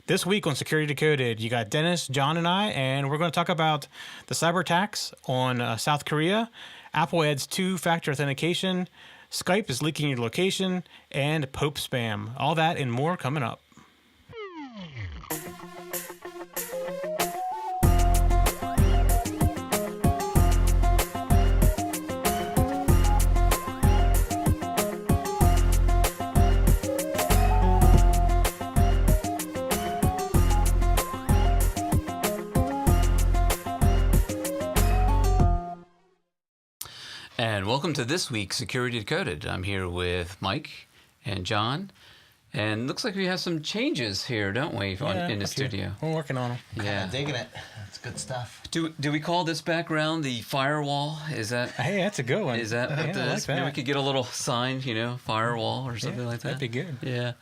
This week on Security Decoded, you got Dennis, John, and I, and we're going to talk about the cyber attacks on South Korea. Apple adds two-factor authentication, Skype is leaking your location, and Pope spam. All that and more coming up. And welcome to this week's Security Decoded. I'm here with Mike and John, and looks like we have some changes here, don't we, in the studio? We're working on them. Yeah, I'm digging it. That's good stuff. Do we call this background the firewall? Is that? Hey, that's a good one. Is that what I this? like that. Maybe we could get a little sign, firewall or something like that. That'd be good. Yeah.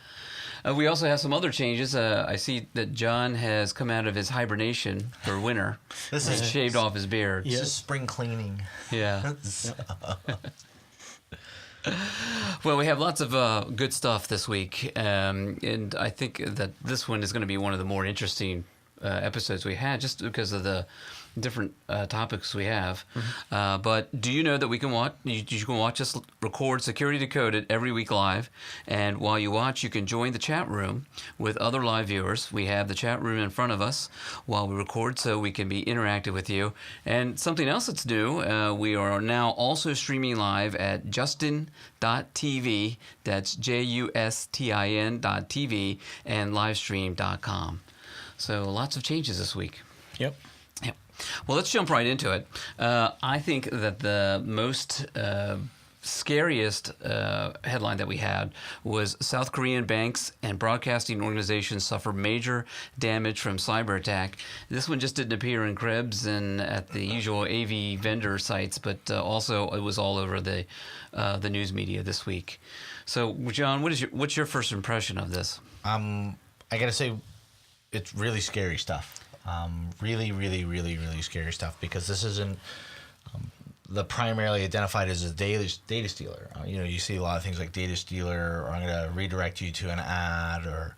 We also have some other changes. I see that John has come out of his hibernation for winter. This He's is shaved off his beard. This is spring cleaning. Yeah. Well, we have lots of good stuff this week, and I think that this one is going to be one of the more interesting episodes we had, just because of the different topics we have. But do you know that we can watch? You can watch us record Security Decoded every week live, and while you watch, you can join the chat room with other live viewers. We have the chat room in front of us while we record, so we can be interactive with you. And something else that's new, we are now also streaming live at justin.tv. That's JUSTIN.tv and livestream.com. So lots of changes this week. Yep. Well, let's jump right into it. I think that the most scariest headline that we had was South Korean banks and broadcasting organizations suffer major damage from cyber attack. This one just didn't appear in Krebs and at the usual AV vendor sites, but also it was all over the news media this week. So, John, what's your first impression of this? I gotta say, it's really scary stuff. Really, really, really, really scary stuff, because this isn't the primarily identified as a data stealer. You see a lot of things like data stealer, or I'm going to redirect you to an ad, or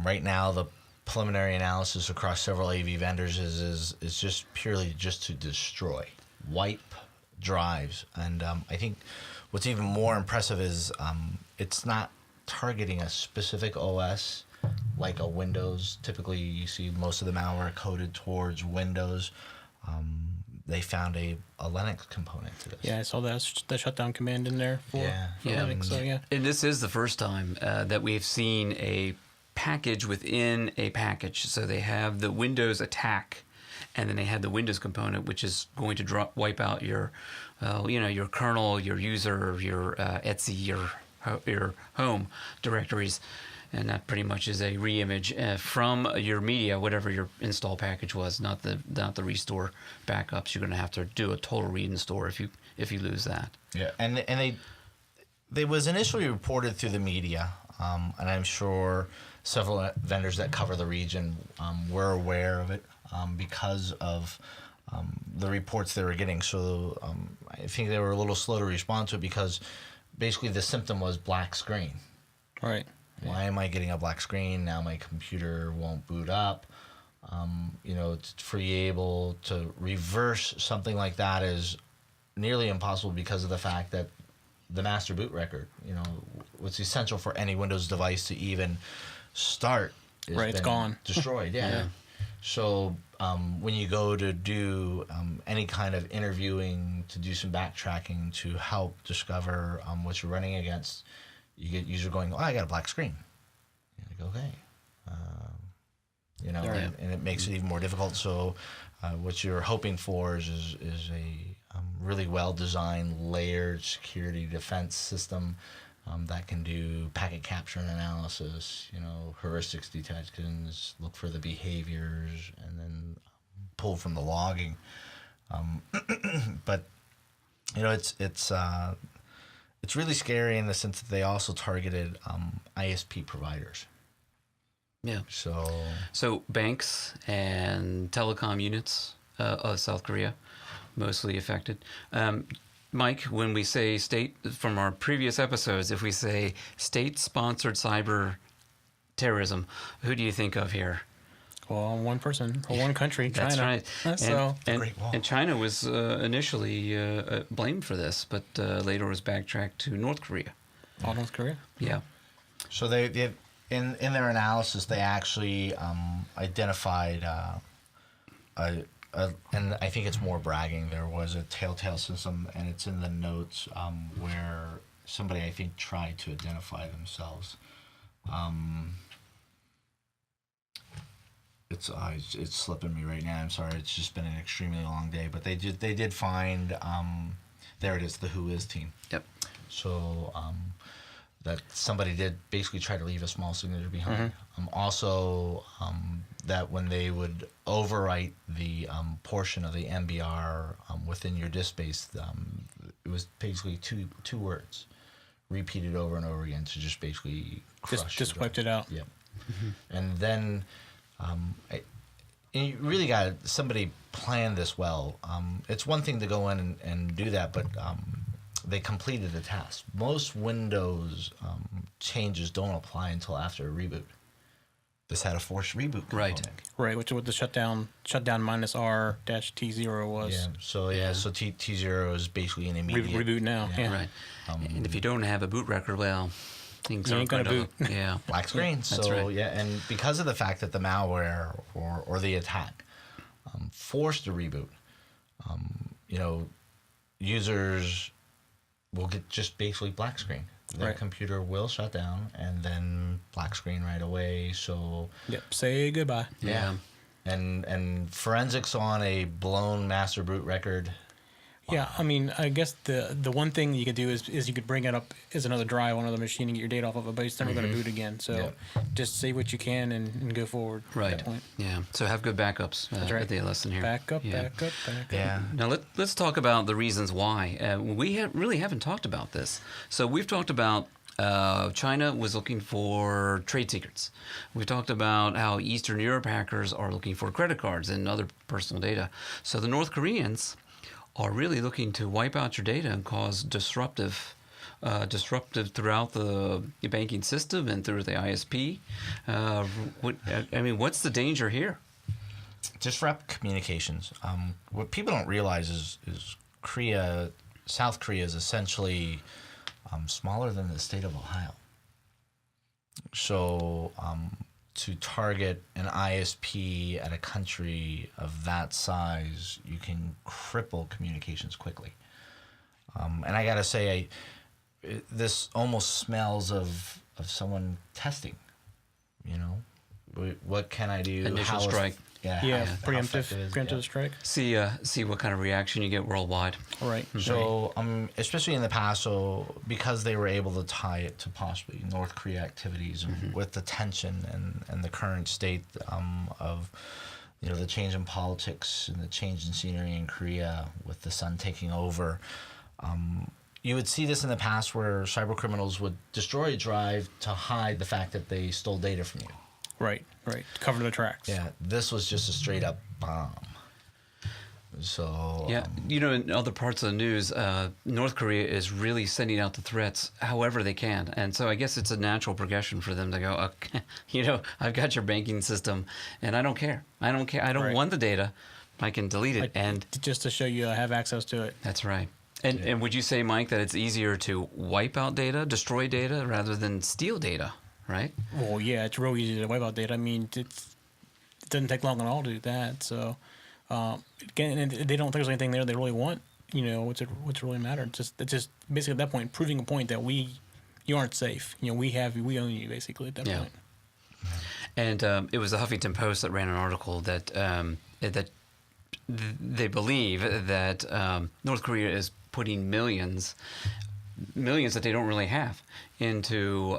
right now the preliminary analysis across several AV vendors is just purely just to destroy, wipe drives. And I think what's even more impressive is it's not targeting a specific OS like a Windows. Typically, you see most of the malware coded towards Windows. They found a Linux component to this. Yeah, I saw that shutdown command in there for Linux. So yeah. And this is the first time that we've seen a package within a package. So they have the Windows attack, and then they have the Windows component, which is going to wipe out your, your kernel, your user, your Etsy, your home directories. And that pretty much is a reimage from your media, whatever your install package was, not the restore backups. You're going to have to do a total reinstall if you lose that. Yeah, and they was initially reported through the media, and I'm sure several vendors that cover the region were aware of it because of the reports they were getting. So I think they were a little slow to respond to it, because basically the symptom was black screen. Right. Why am I getting a black screen? Now my computer won't boot up. For you able to reverse something like that is nearly impossible, because of the fact that the master boot record, what's essential for any Windows device to even start, is it's gone. Destroyed. Yeah. So when you go to do any kind of interviewing, to do some backtracking to help discover what you're running against, you get user going, I got a black screen. You're like, okay. And it makes it even more difficult. So what you're hoping for is a really well-designed, layered security defense system that can do packet capture and analysis, heuristics detections, look for the behaviors, and then pull from the logging. But, it's really scary in the sense that they also targeted ISP providers. Yeah. So banks and telecom units of South Korea, mostly affected. Mike, when we say state, from our previous episodes, if we say state-sponsored cyber terrorism, who do you think of here? Well, one person or one country, China. That's right. So Great Wall. And China was initially blamed for this, but later was backtracked to North Korea. all North Korea. Yeah. So they in their analysis they actually identified and I think it's more bragging. There was a telltale system, and it's in the notes where somebody I think tried to identify themselves. It's slipping me right now. I'm sorry. It's just been an extremely long day, but they did find there it is, the Who Is team. Yep. So that somebody did basically try to leave a small signature behind. Also, that when they would overwrite the portion of the MBR within your disk space, it was basically two words repeated over and over again to just basically crush Just it. wiped it out. Yep. And then you really got somebody planned this well. It's one thing to go in and do that, but they completed the task. Most Windows changes don't apply until after a reboot. This had a forced reboot component. Right. Right, which is what the shutdown -R-T0 was. Yeah. So T0 is basically an immediate Reboot now. Yeah. Right. And if you don't have a boot record, well, things You aren't ain't going gonna to. Yeah. black screen. That's So right. yeah, and because of the fact that the malware or the attack forced a reboot, users will get just basically black screen. Their Right. computer will shut down and then black screen right away. So Yep. Say goodbye. Yeah. and forensics on a blown master boot record. Yeah, I mean, I guess the one thing you could do is you could bring it up as another drive on another machine and get your data off of it, but it's never going to boot again. So Yep. just save what you can and go forward at Right. that point. Yeah. So have good backups right. at the lesson here. Back up, Yeah. back up, back up. Yeah. Now let's talk about the reasons why. We really haven't talked about this. So we've talked about China was looking for trade secrets. We've talked about how Eastern Europe hackers are looking for credit cards and other personal data. So the North Koreans are really looking to wipe out your data and cause disruptive throughout the banking system and through the ISP. What's the danger here? Disrupt communications. What people don't realize is South Korea is essentially smaller than the state of Ohio. So to target an ISP at a country of that size, you can cripple communications quickly. And I gotta say, this almost smells of someone testing. What can I do? Initial strike. Yeah, Yeah, how preemptive effective is it? preemptive Yeah. strike. See what kind of reaction you get worldwide. Right. So, especially in the past, because they were able to tie it to possibly North Korea activities, and with the tension and the current state of, the change in politics and the change in scenery in Korea with the sun taking over, you would see this in the past where cyber criminals would destroy a drive to hide the fact that they stole data from you. Right. Cover the tracks. Yeah, this was just a straight up bomb. So Yeah, in other parts of the news, North Korea is really sending out the threats however they can, and so I guess it's a natural progression for them to go, okay, I've got your banking system, and I don't care. I don't Right. want the data. I can delete it, and Just to show you I have access to it. that's right. And would you say, Mike, that it's easier to wipe out data, destroy data, rather than steal data, right? Well, yeah, it's real easy to wipe out data. I mean, it doesn't take long at all to do that. So, again, and they don't think there's anything there they really want. What's really matter. It's just basically at that point proving a point that you aren't safe. We own you basically at that Yeah. point. And it was the Huffington Post that ran an article that they believe that North Korea is putting millions that they don't really have into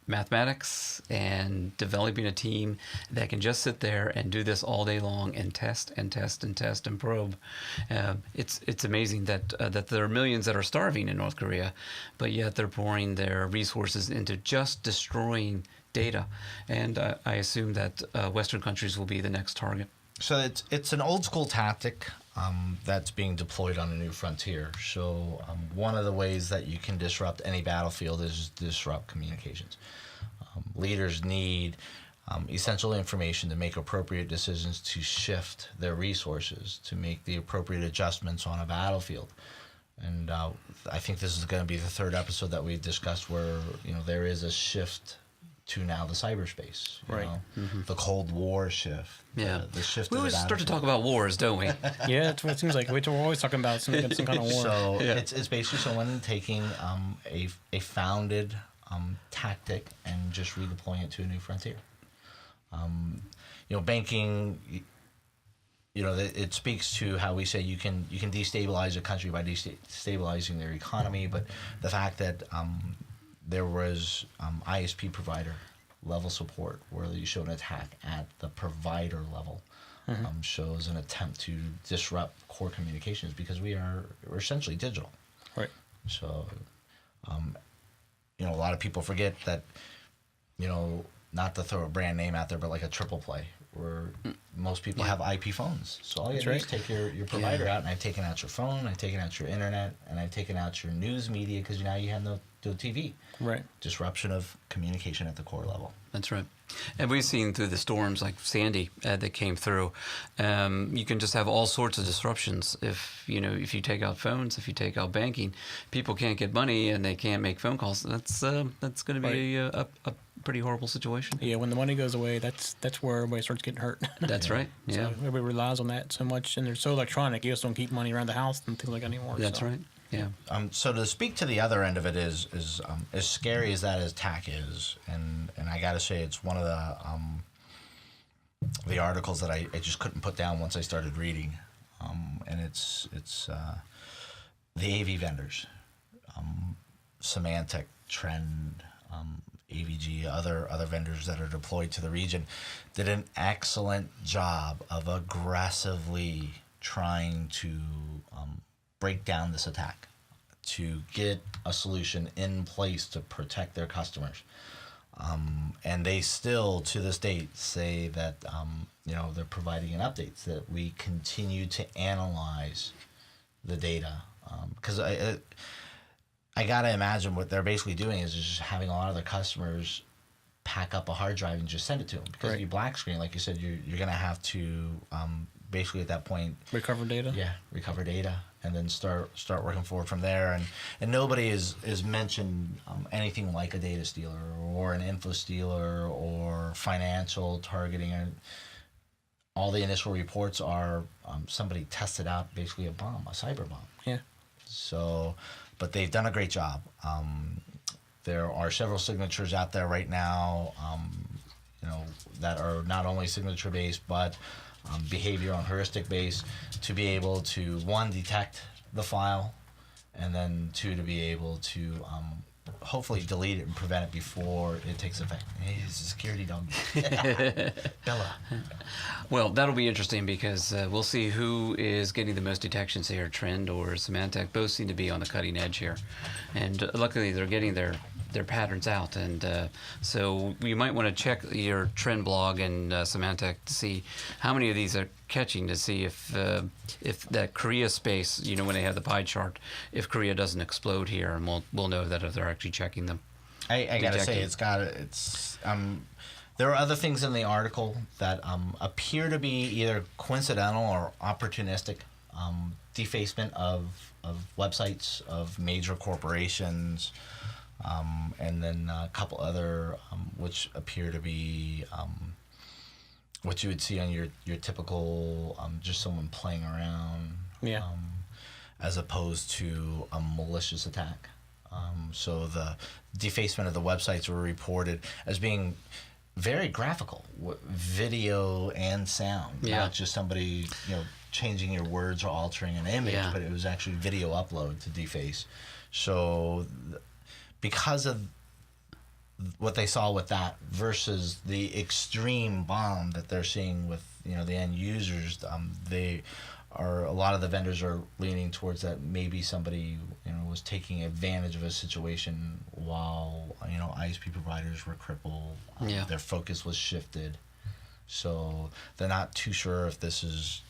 mathematics and developing a team that can just sit there and do this all day long and test and test and test and probe. It's amazing that there are millions that are starving in North Korea, but yet they're pouring their resources into just destroying data. And I assume that Western countries will be the next target. So it's an old school tactic that's being deployed on a new frontier. So one of the ways that you can disrupt any battlefield is disrupt communications. Leaders need essential information to make appropriate decisions, to shift their resources, to make the appropriate adjustments on a battlefield. And I think this is going to be the third episode that we discussed where, there is a shift to now the cyberspace, Right. The Cold War shift. Yeah. The shift. We of the always start to battlefield. talk about wars, don't we? Yeah, that's what it seems like. We're always talking about some kind of war. So Yeah. it's basically someone taking a founded tactic and just redeploying it to a new frontier. Banking. It speaks to how we say you can destabilize a country by destabilizing their economy, but the fact that there was ISP provider level support where you show an attack at the provider level shows an attempt to disrupt core communications because we're essentially digital. Right. So, a lot of people forget that, not to throw a brand name out there, but like a triple play where most people have IP phones. So all you do is take your provider out, and I've taken out your phone, I've taken out your internet, and I've taken out your news media because now you have no TV. Right. Disruption of communication at the core level. That's right. And we've seen through the storms like Sandy that came through, you can just have all sorts of disruptions. If you take out phones, if you take out banking, people can't get money and they can't make phone calls. That's going to be a pretty horrible situation. Yeah, when the money goes away, that's where everybody starts getting hurt. That's right. Yeah. So everybody relies on that so much, and they're so electronic. You just don't keep money around the house and things like that anymore. That's so. right. Yeah. So to speak to the other end of it is as scary as that attack is, and I got to say it's one of the articles that I just couldn't put down once I started reading, and it's the AV vendors, Symantec, Trend, AVG, other vendors that are deployed to the region, did an excellent job of aggressively trying to break down this attack, to get a solution in place to protect their customers. And they still, to this date, say that they're providing an update that we continue to analyze the data. Because I gotta imagine what they're basically doing is just having a lot of their customers pack up a hard drive and just send it to them. Because if you black screen, like you said, you're gonna have to basically at that point Recover data. Yeah, recover data, and then start working forward from there. And nobody is mentioned anything like a data stealer or an info stealer or financial targeting. All the initial reports are somebody tested out basically a bomb, a cyber bomb. Yeah. So, but they've done a great job. There are several signatures out there right now, that are not only signature based but behavioral and heuristic based, to be able to, one, detect the file, and then two, to be able to hopefully delete it and prevent it before it takes effect. Hey, he's a security dog. Bella. Well, that'll be interesting because we'll see who is getting the most detections here. Trend or Symantec both seem to be on the cutting edge here, and luckily they're getting their patterns out, and so you might want to check your Trend blog and Symantec to see how many of these are catching, to see if that Korea space, when they have the pie chart, if Korea doesn't explode here, and we'll know that if they're actually checking them. I gotta say, there are other things in the article that appear to be either coincidental or opportunistic, defacement of websites of major corporations. And then a couple other which appear to be what you would see on your typical just someone playing around, as opposed to a malicious attack. So the defacement of the websites were reported as being very graphical, video and sound, not just somebody changing your words or altering an image, but it was actually video upload to deface. So because of what they saw with that versus the extreme bomb that they're seeing with the end users, a lot of the vendors are leaning towards that maybe somebody was taking advantage of a situation while ISP providers were crippled. Their focus was shifted, so they're not too sure if this is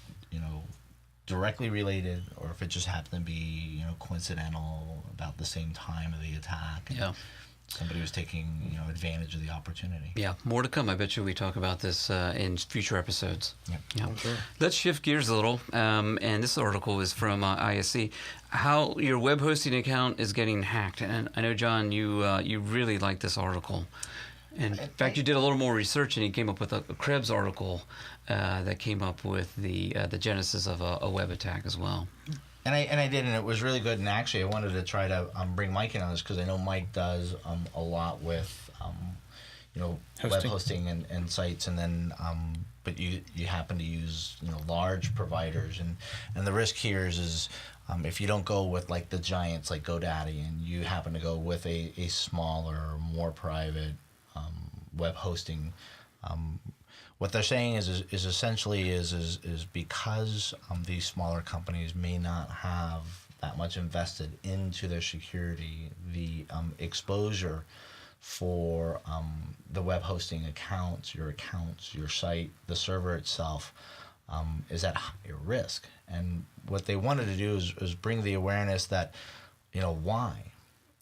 directly related or if it just happened to be coincidental about the same time of the attack. somebody was taking advantage of the opportunity. Yeah, more to come. I bet you we talk about this in future episodes. Yep. Yeah. Sure. Let's shift gears a little. And this article is from ISC. How your web hosting account is getting hacked. And I know, John, you really like this article. And in fact, you did a little more research, and you came up with a Krebs article that came up with the genesis of a web attack as well. And I did, and it was really good. And actually, I wanted to try to bring Mike in on this because I know Mike does a lot with web hosting and sites, and then but you happen to use large providers, and the risk here is if you don't go with like the giants like GoDaddy, and you happen to go with a smaller, more private web hosting. What they're saying is essentially because these smaller companies may not have that much invested into their security, the exposure for the web hosting accounts, your site, the server itself, is at higher risk. And what they wanted to do is bring the awareness that, why,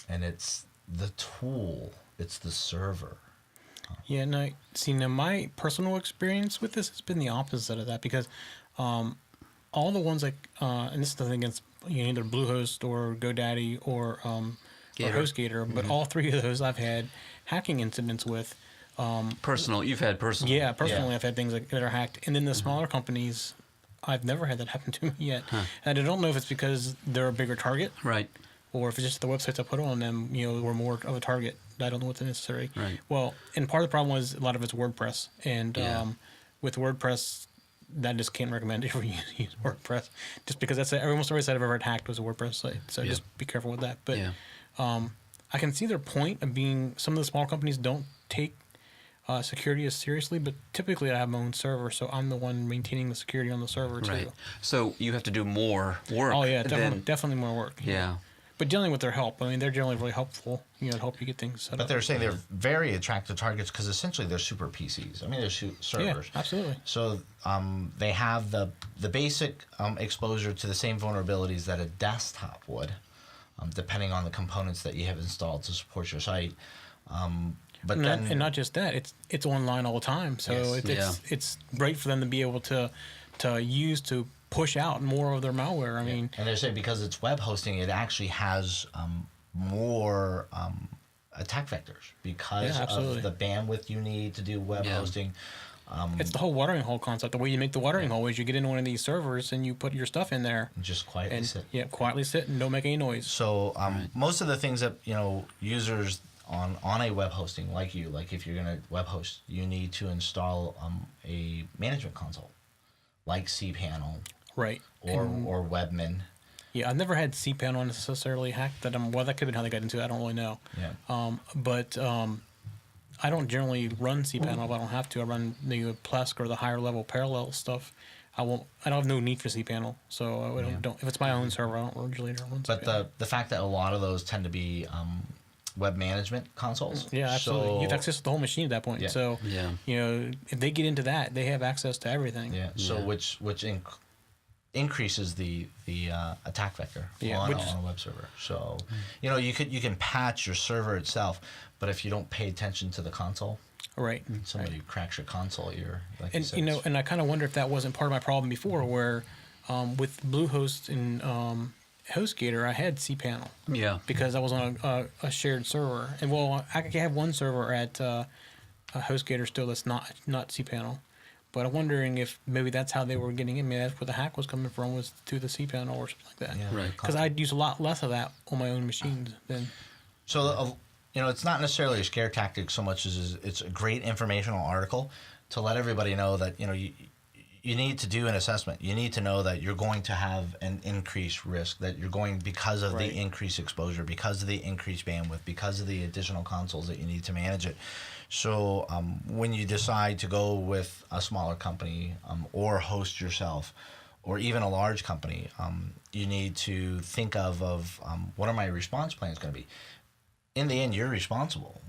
and it's the tool, it's the server. Yeah, no. See, now my personal experience with this has been the opposite of that because all the ones like, and this is nothing against either Bluehost or GoDaddy or HostGator, but all three of those I've had hacking incidents with. Personal, you've had personal. Yeah, personally, I've had things like that are hacked, and then the smaller companies, I've never had that happen to me yet, and I don't know if it's because they're a bigger target, Right. or if it's just the websites I put on them, were more of a target. I don't know what's necessary. Right. Well, and part of the problem was a lot of it's WordPress, and with WordPress, that just can't recommend if you use WordPress, just because that's almost every site I've ever had hacked was a WordPress site. So just be careful with that. But I can see their point of being some of the small companies don't take security as seriously, but typically I have my own server, so I'm the one maintaining the security on the server too. Right. So you have to do more work. Oh yeah, definitely more work. Yeah. But dealing with their help, I mean, they're generally really helpful. To help you get things set up. But they're saying they're very attractive targets because essentially they're super PCs. I mean, they're servers. Yeah, absolutely. So they have the basic exposure to the same vulnerabilities that a desktop would, depending on the components that you have installed to support your site. But and not just that, it's online all the time. So it's great for them to be able to use to push out more of their malware. I mean, and they're saying because it's web hosting, it actually has more attack vectors because of the bandwidth you need to do web hosting. It's the whole watering hole concept. The way you make the watering hole is you get in one of these servers and you put your stuff in there. And just quietly sit. Yeah, quietly sit and don't make any noise. So most of the things that users on a web hosting like if you're going to web host, you need to install a management console like cPanel. Right. Or Webmin. Yeah, I've never had cPanel necessarily hacked. That could have been how they got into it. I don't really know. Yeah. But I don't generally run cPanel if I don't have to. I run the Plesk or the higher level parallel stuff. I don't have no need for cPanel. So I don't. If it's my own server, I don't usually run cPanel. But the fact that a lot of those tend to be web management consoles. Yeah, absolutely. So, you have access to the whole machine at that point. Yeah. So if they get into that, they have access to everything. Yeah. So which increases the attack vector on a web server. So you can patch your server itself, but if you don't pay attention to the console, somebody cracks your console, you're like and I kind of wonder if that wasn't part of my problem before, where with Bluehost and HostGator, I had cPanel. Yeah. Because I was on a shared server, and I have one server at HostGator still that's not cPanel. But I'm wondering if maybe that's how they were getting in. Maybe that's where the hack was coming from, was through the cPanel or something like that. Yeah. Right. Because I'd use a lot less of that on my own machines than. So it's not necessarily a scare tactic so much as it's a great informational article to let everybody know that you need to do an assessment. You need to know that you're going to have an increased risk, that you're going because of the increased exposure, because of the increased bandwidth, because of the additional consoles that you need to manage it. So when you decide to go with a smaller company or host yourself, or even a large company, you need to think of what are my response plans going to be. In the end, you're responsible.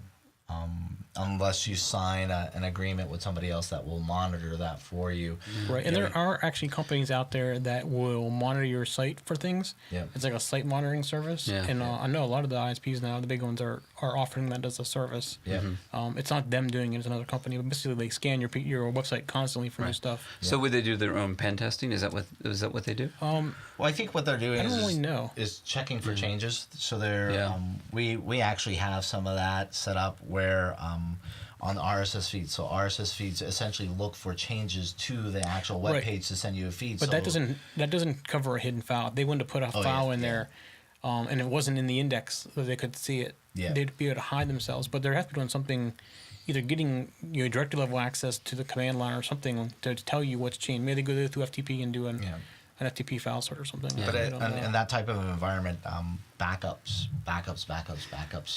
unless you sign an agreement with somebody else that will monitor that for you. Right, and there are actually companies out there that will monitor your site for things. Yeah. It's like a site monitoring service. Yeah. And I know a lot of the ISPs now, the big ones, are offering that as a service. Yeah. It's not them doing it, it's another company. But basically, they scan your website constantly for new stuff. So would they do their own pen testing? Is that what they do? Well, I think what they're doing I don't really know. is checking for changes. So they're Yeah. we actually have some of that set up where on the RSS feeds. So RSS feeds essentially look for changes to the actual web Right. page to send you a feed. But so, that doesn't cover a hidden file. If they wanted to put a file in there, and it wasn't in the index so they could see it, Yeah. they'd be able to hide themselves. But they have to be doing something, either getting director level access to the command line or something to tell you what's changed. Maybe they go through FTP and do an FTP file sort or something. But I don't know. in that type of environment, backups.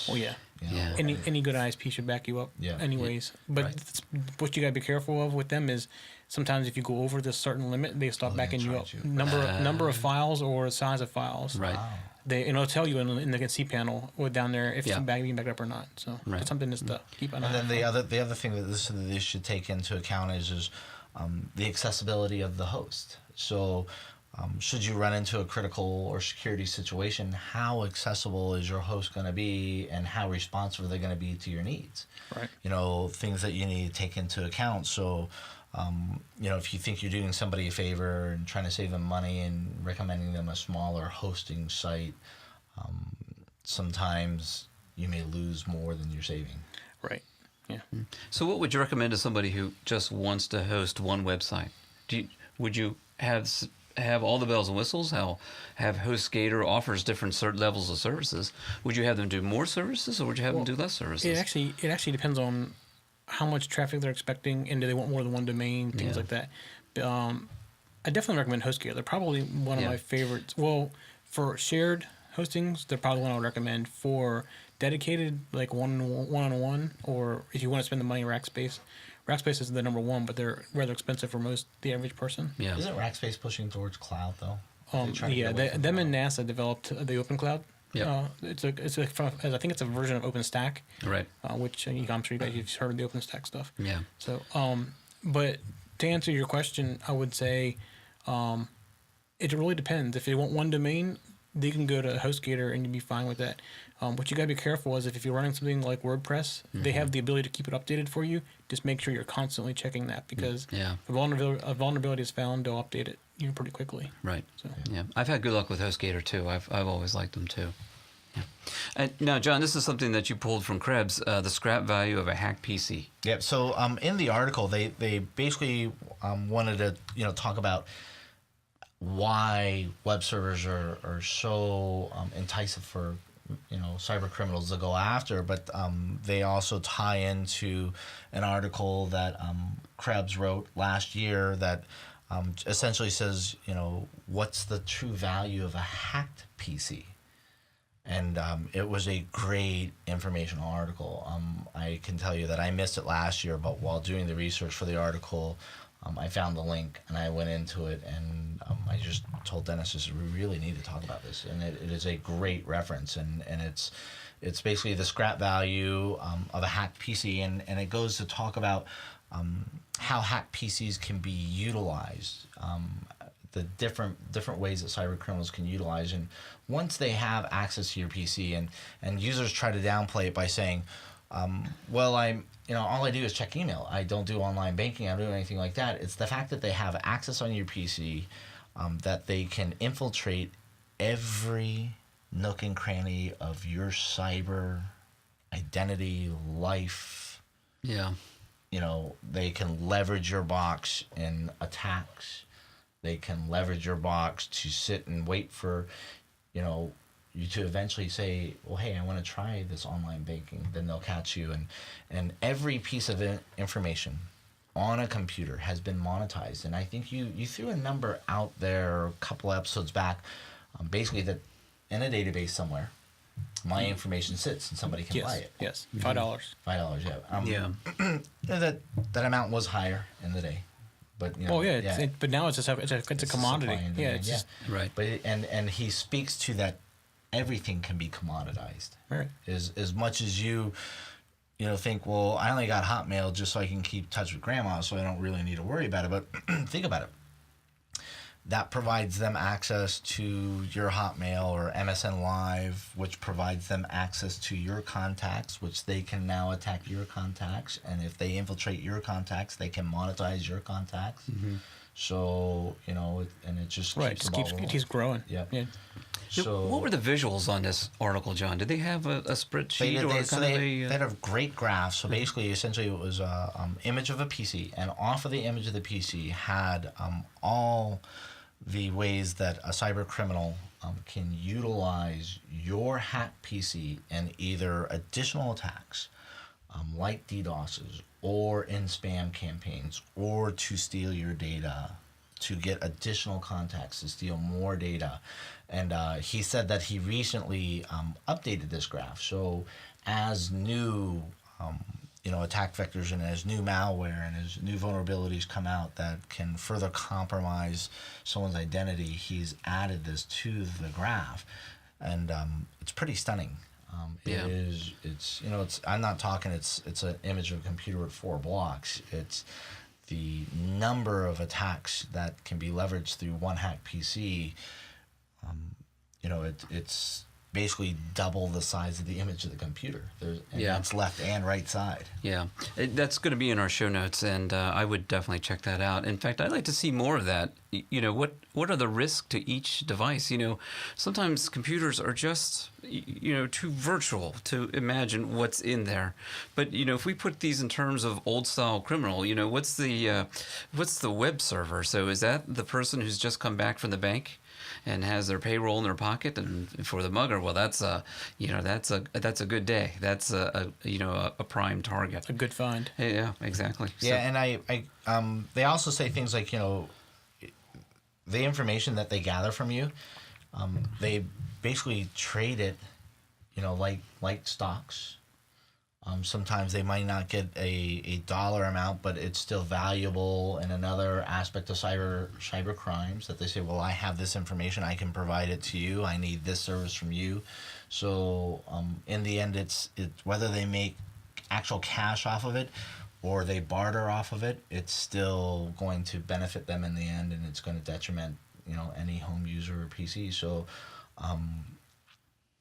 Oh yeah. You know, Yeah. Any good ISP should back you up. Yeah. Anyways, but Right. what you gotta be careful of with them is sometimes if you go over this certain limit, they stop backing you up. charge you. Number of files or size of files. Right. They it'll tell you in the C panel or down there if Yeah. it's being backed up or not. So Right. it's something just to keep an eye And then on. the other thing that this should take into account is the accessibility of the host. So should you run into a critical or security situation, how accessible is your host going to be, and how responsive are they going to be to your needs? Right. You know, things that you need to take into account. So if you think you're doing somebody a favor and trying to save them money and recommending them a smaller hosting site, sometimes you may lose more than you're saving. Right. Yeah. So what would you recommend to somebody who just wants to host one website? Would you have all the bells and whistles? How have HostGator offers different levels of services? Would you have them do more services, or would you have them do less services? It actually depends on how much traffic they're expecting and do they want more than one domain, things like that. I definitely recommend HostGator. They're probably one of my favorites. Well, for shared hostings, they're probably one I would recommend. For dedicated, like one-on-one, or if you want to spend the money, Rackspace. Rackspace is the number one, but they're rather expensive for the average person. Yeah. Isn't Rackspace pushing towards cloud though? They're trying to get away from Them cloud. and NASA developed the Open Cloud. Yeah. I think it's a version of OpenStack, Right. which I'm sure you guys have heard of the OpenStack stuff. Yeah. So, but to answer your question, I would say it really depends. If they want one domain, they can go to HostGator and you'd be fine with that. What you gotta be careful is if you're running something like WordPress, they have the ability to keep it updated for you. Just make sure you're constantly checking that because Yeah. if a vulnerability is found, they'll update it pretty quickly. Right. So. Yeah. I've had good luck with HostGator too. I've always liked them too. Yeah. And now, John, this is something that you pulled from Krebs, the scrap value of a hacked PC. Yeah. So in the article, they basically wanted to talk about why web servers are so enticing for cyber criminals to go after, but they also tie into an article that Krebs wrote last year that essentially says, what's the true value of a hacked PC? And it was a great informational article. I can tell you that I missed it last year, but while doing the research for the article, I found the link and I went into it, and I just told Dennis, we really need to talk about this. And it is a great reference, and it's basically the scrap value of a hacked PC, and it goes to talk about how hacked PCs can be utilized, the different ways that cyber criminals can utilize. And once they have access to your PC, and users try to downplay it by saying, well, all I do is check email. I don't do online banking. I don't do anything like that. It's the fact that they have access on your PC, that they can infiltrate every nook and cranny of your cyber identity, life. Yeah. They can leverage your box in attacks. They can leverage your box to sit and wait for, you to eventually say, well, hey, I want to try this online banking. Then they'll catch you. And every piece of information on a computer has been monetized. And I think you threw a number out there a couple episodes back, basically that in a database somewhere, my information sits and somebody can buy it. Yes. $5. $5, yeah. Yeah. That amount was higher in the day. But But now it's a commodity. supply and Yeah, demand, it's just Right. But and he speaks to that everything can be commoditized. right. As much as you think, well, I only got Hotmail just so I can keep touch with grandma, so I don't really need to worry about it. But think about it. That provides them access to your Hotmail or MSN Live, which provides them access to your contacts, which they can now attack your contacts. And if they infiltrate your contacts, they can monetize your contacts. Mm-hmm. So, and it just Right, it keeps growing. Yep. Yeah. So, what were the visuals on this article, John? Did they have a spreadsheet they had a great graph. So basically, essentially, it was a image of a PC, and off of the image of the PC had all the ways that a cyber criminal can utilize your hacked PC in either additional attacks, like DDoSes, or in spam campaigns, or to steal your data, to get additional contacts, to steal more data. And he said that he recently updated this graph. So as new attack vectors and as new malware and as new vulnerabilities come out that can further compromise someone's identity, he's added this to the graph, and it's pretty stunning. I'm not talking. It's an image of a computer with 4 blocks. It's the number of attacks that can be leveraged through one hacked PC. It's basically double the size of the image of the computer. That's left and right side. Yeah, that's going to be in our show notes, and I would definitely check that out. In fact, I'd like to see more of that. What are the risks to each device? Sometimes computers are just too virtual to imagine what's in there. But if we put these in terms of old style criminal, what's the web server? So is that the person who's just come back from the bank and has their payroll in their pocket, and for the mugger, well, that's a good day. That's a prime target. A good find. Yeah, exactly. Yeah, and they also say things like the information that they gather from you, they basically trade it, like stocks. Sometimes they might not get a dollar amount, but it's still valuable in another aspect of cyber crimes that they say, well, I have this information, I can provide it to you, I need this service from you. So in the end, it's whether they make actual cash off of it or they barter off of it, it's still going to benefit them in the end, and it's going to detriment any home user or PC. So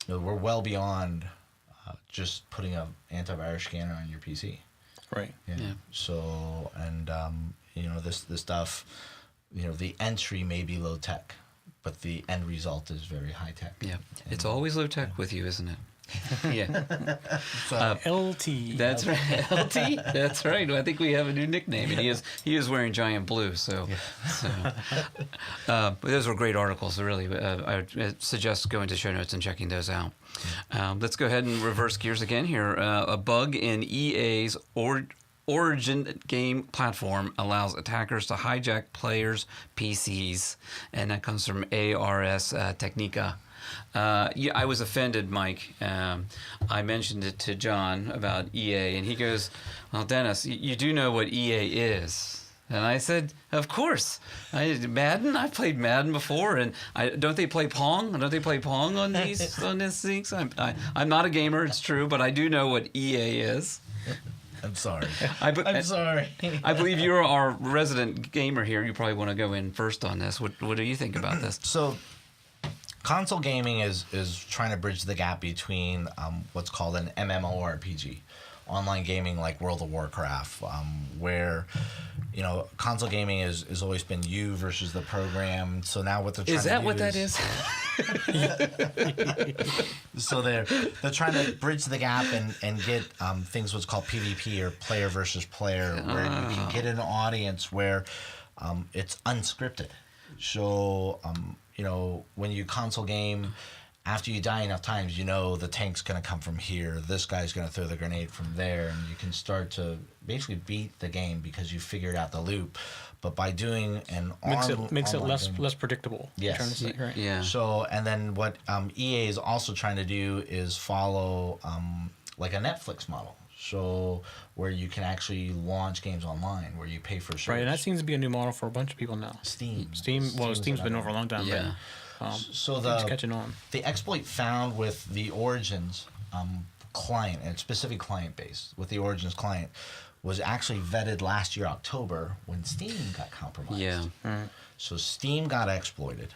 we're well beyond just putting an antivirus scanner on your PC. Right. Yeah. So, and this stuff, the entry may be low tech, but the end result is very high tech. Yeah. It's always low tech with you, isn't it? Yeah. LT. That's right. LT. That's right. I think we have a new nickname, and he is wearing giant blue. So, but those were great articles. Really, I suggest going to show notes and checking those out. Let's go ahead and reverse gears again here. A bug in EA's Origin game platform allows attackers to hijack players' PCs, and that comes from ARS Technica. I was offended, Mike. I mentioned it to John about EA, and he goes, well, Dennis, you do know what EA is. And I said, of course. Madden? I've played Madden before, and don't they play Pong? Don't they play Pong on these things? I'm not a gamer, it's true, but I do know what EA is. I'm sorry. I'm sorry. I believe you're our resident gamer here. You probably want to go in first on this. What do you think about this? So, console gaming is trying to bridge the gap between what's called an MMORPG, online gaming like World of Warcraft, where console gaming has always been you versus the program. So now what they're trying to do so they're trying to bridge the gap and get things what's called PvP, or player versus player, where you can get an audience where it's unscripted. So when you console game, after you die enough times, the tank's going to come from here, this guy's going to throw the grenade from there, and you can start to basically beat the game because you figured out the loop. But by doing makes it less predictable. Yes. Trying to say, right? Yeah. So, and then what EA is also trying to do is follow like a Netflix model. So where you can actually launch games online, where you pay for service. Right, and that seems to be a new model for a bunch of people now. Steam's been over a long time. Yeah. But, so it's catching on. the exploit found with the Origins client and specific client base with the Origins client was actually vetted last year October when Steam got compromised. Yeah. So Steam got exploited,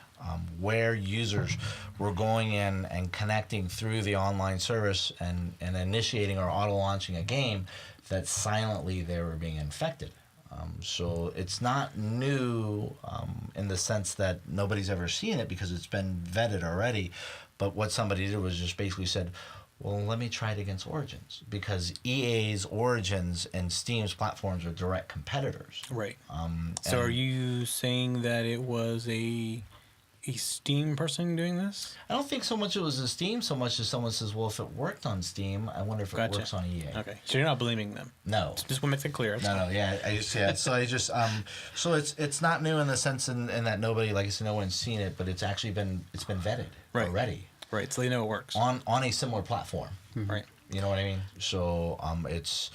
where users were going in and connecting through the online service and initiating or auto launching a game that silently they were being infected. So it's not new in the sense that nobody's ever seen it because it's been vetted already. But what somebody did was just basically said, well, let me try it against Origins, because EA's Origins and Steam's platforms are direct competitors. Right. So are you saying that it was a Steam person doing this? I don't think so much it was a Steam, so much as someone says, well, if it worked on Steam, I wonder if it works on EA. Okay. So you're not blaming them? No. Just want to make that clear. No, yeah. So it's not new in the sense in that nobody, like I said, no one's seen it, but it's actually been vetted already. Right, so they know it works. On a similar platform. Right. You know what I mean? So it's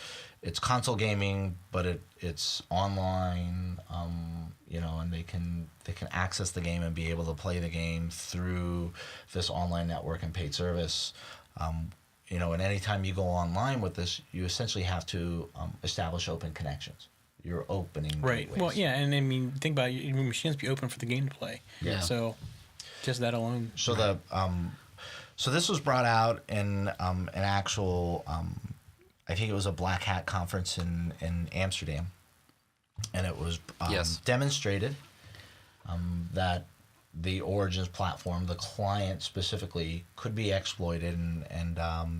console gaming, but it's online, and they can access the game and be able to play the game through this online network and paid service. And anytime you go online with this, you essentially have to establish open connections. You're opening right. gateways. Well, yeah, and I mean, think about it, your machines be open for the game to play. Yeah. So just that alone. So so this was brought out in an actual, I think it was a Black Hat conference in Amsterdam, and it was demonstrated that the Origins platform, the client specifically, could be exploited, and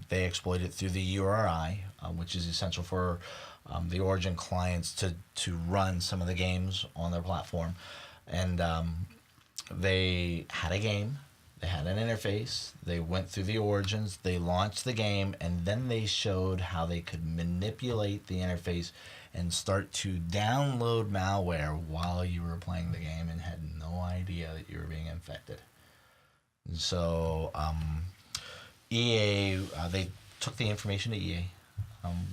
they exploit it through the URI, which is essential for the Origin clients to run some of the games on their platform. And they had a game, they had an interface, they went through the Origins, they launched the game, and then they showed how they could manipulate the interface and start to download malware while you were playing the game and had no idea that you were being infected. And so EA, they took the information to EA.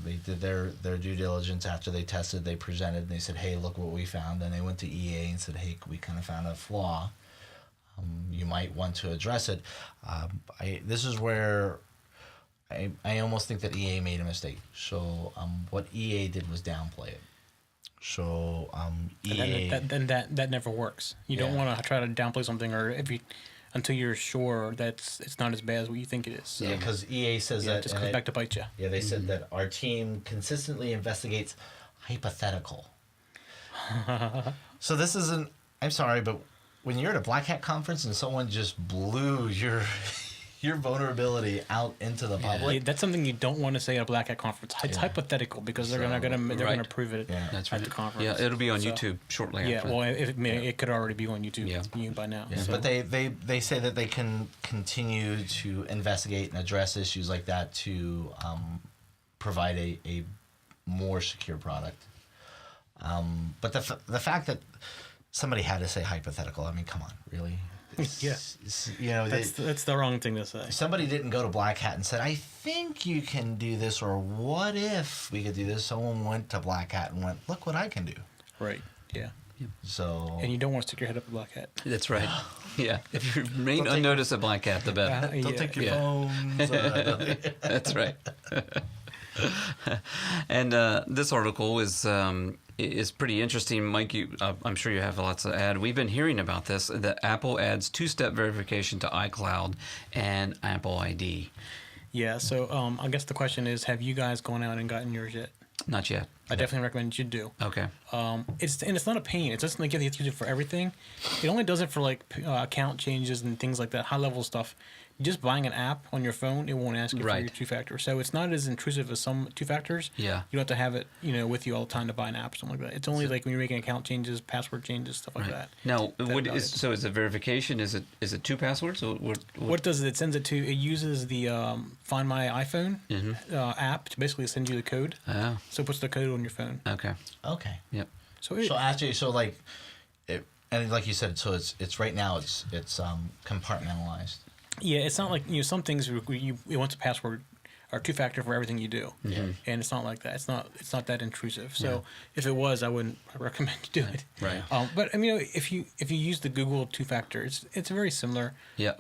They did their due diligence after they tested, they presented, and they said, hey, look what we found. And they went to EA and said, hey, we kind of found a flaw. You might want to address it. This is where I almost think that EA made a mistake. So what EA did was downplay it. So EA... That never works. You don't want to try to downplay something until you're sure that it's not as bad as what you think it is. So, yeah, because EA says that... it just comes back to bite you. Yeah, they said that our team consistently investigates hypothetical. So this isn't... I'm sorry, but when you're at a Black Hat conference and someone just blew your vulnerability out into the public... Yeah, that's something you don't want to say at a Black Hat conference. It's hypothetical because they're gonna prove it That's at the conference. Yeah, it'll be on YouTube shortly after. Well, it could already be on YouTube by now. Yeah, so. but they say that they can continue to investigate and address issues like that to provide a more secure product. But the fact that somebody had to say hypothetical, I mean, come on, really? Yeah. That's the wrong thing to say. Somebody didn't go to Black Hat and said, I think you can do this, or what if we could do this? Someone went to Black Hat and went, look what I can do. Right, yeah. So, and you don't want to stick your head up a Black Hat. That's right. Yeah. If you remain unnoticed at Black Hat, the better. Don't take your phones. That's right. And this article is pretty interesting. Mike, I'm sure you have lots to add. We've been hearing about this, that Apple adds two-step verification to iCloud and Apple ID. Yeah, so I guess the question is, have you guys gone out and gotten yours yet? Not yet. I definitely recommend you do. Okay. It's not a pain. It's just like you have to use it for everything. It only does it for like account changes and things like that, high level stuff. Just buying an app on your phone, it won't ask you for your two-factor. So it's not as intrusive as some two-factors. Yeah. You don't have to have it, with you all the time to buy an app or something like that. It's only like when you're making account changes, password changes, stuff like that. Now, so is it verification? Is it two passwords? Or what does it? It sends it to. It uses the Find My iPhone app to basically send you the code. Oh. So it puts the code on your phone. Okay. Yep. So and like you said, so it's right now it's compartmentalized. Yeah, it's not like some things it wants a password or two-factor for everything you do, and it's not like that. It's not that intrusive. So if it was, I wouldn't recommend you do it. Right. But I mean, if you use the Google two-factor, it's very similar. Yeah.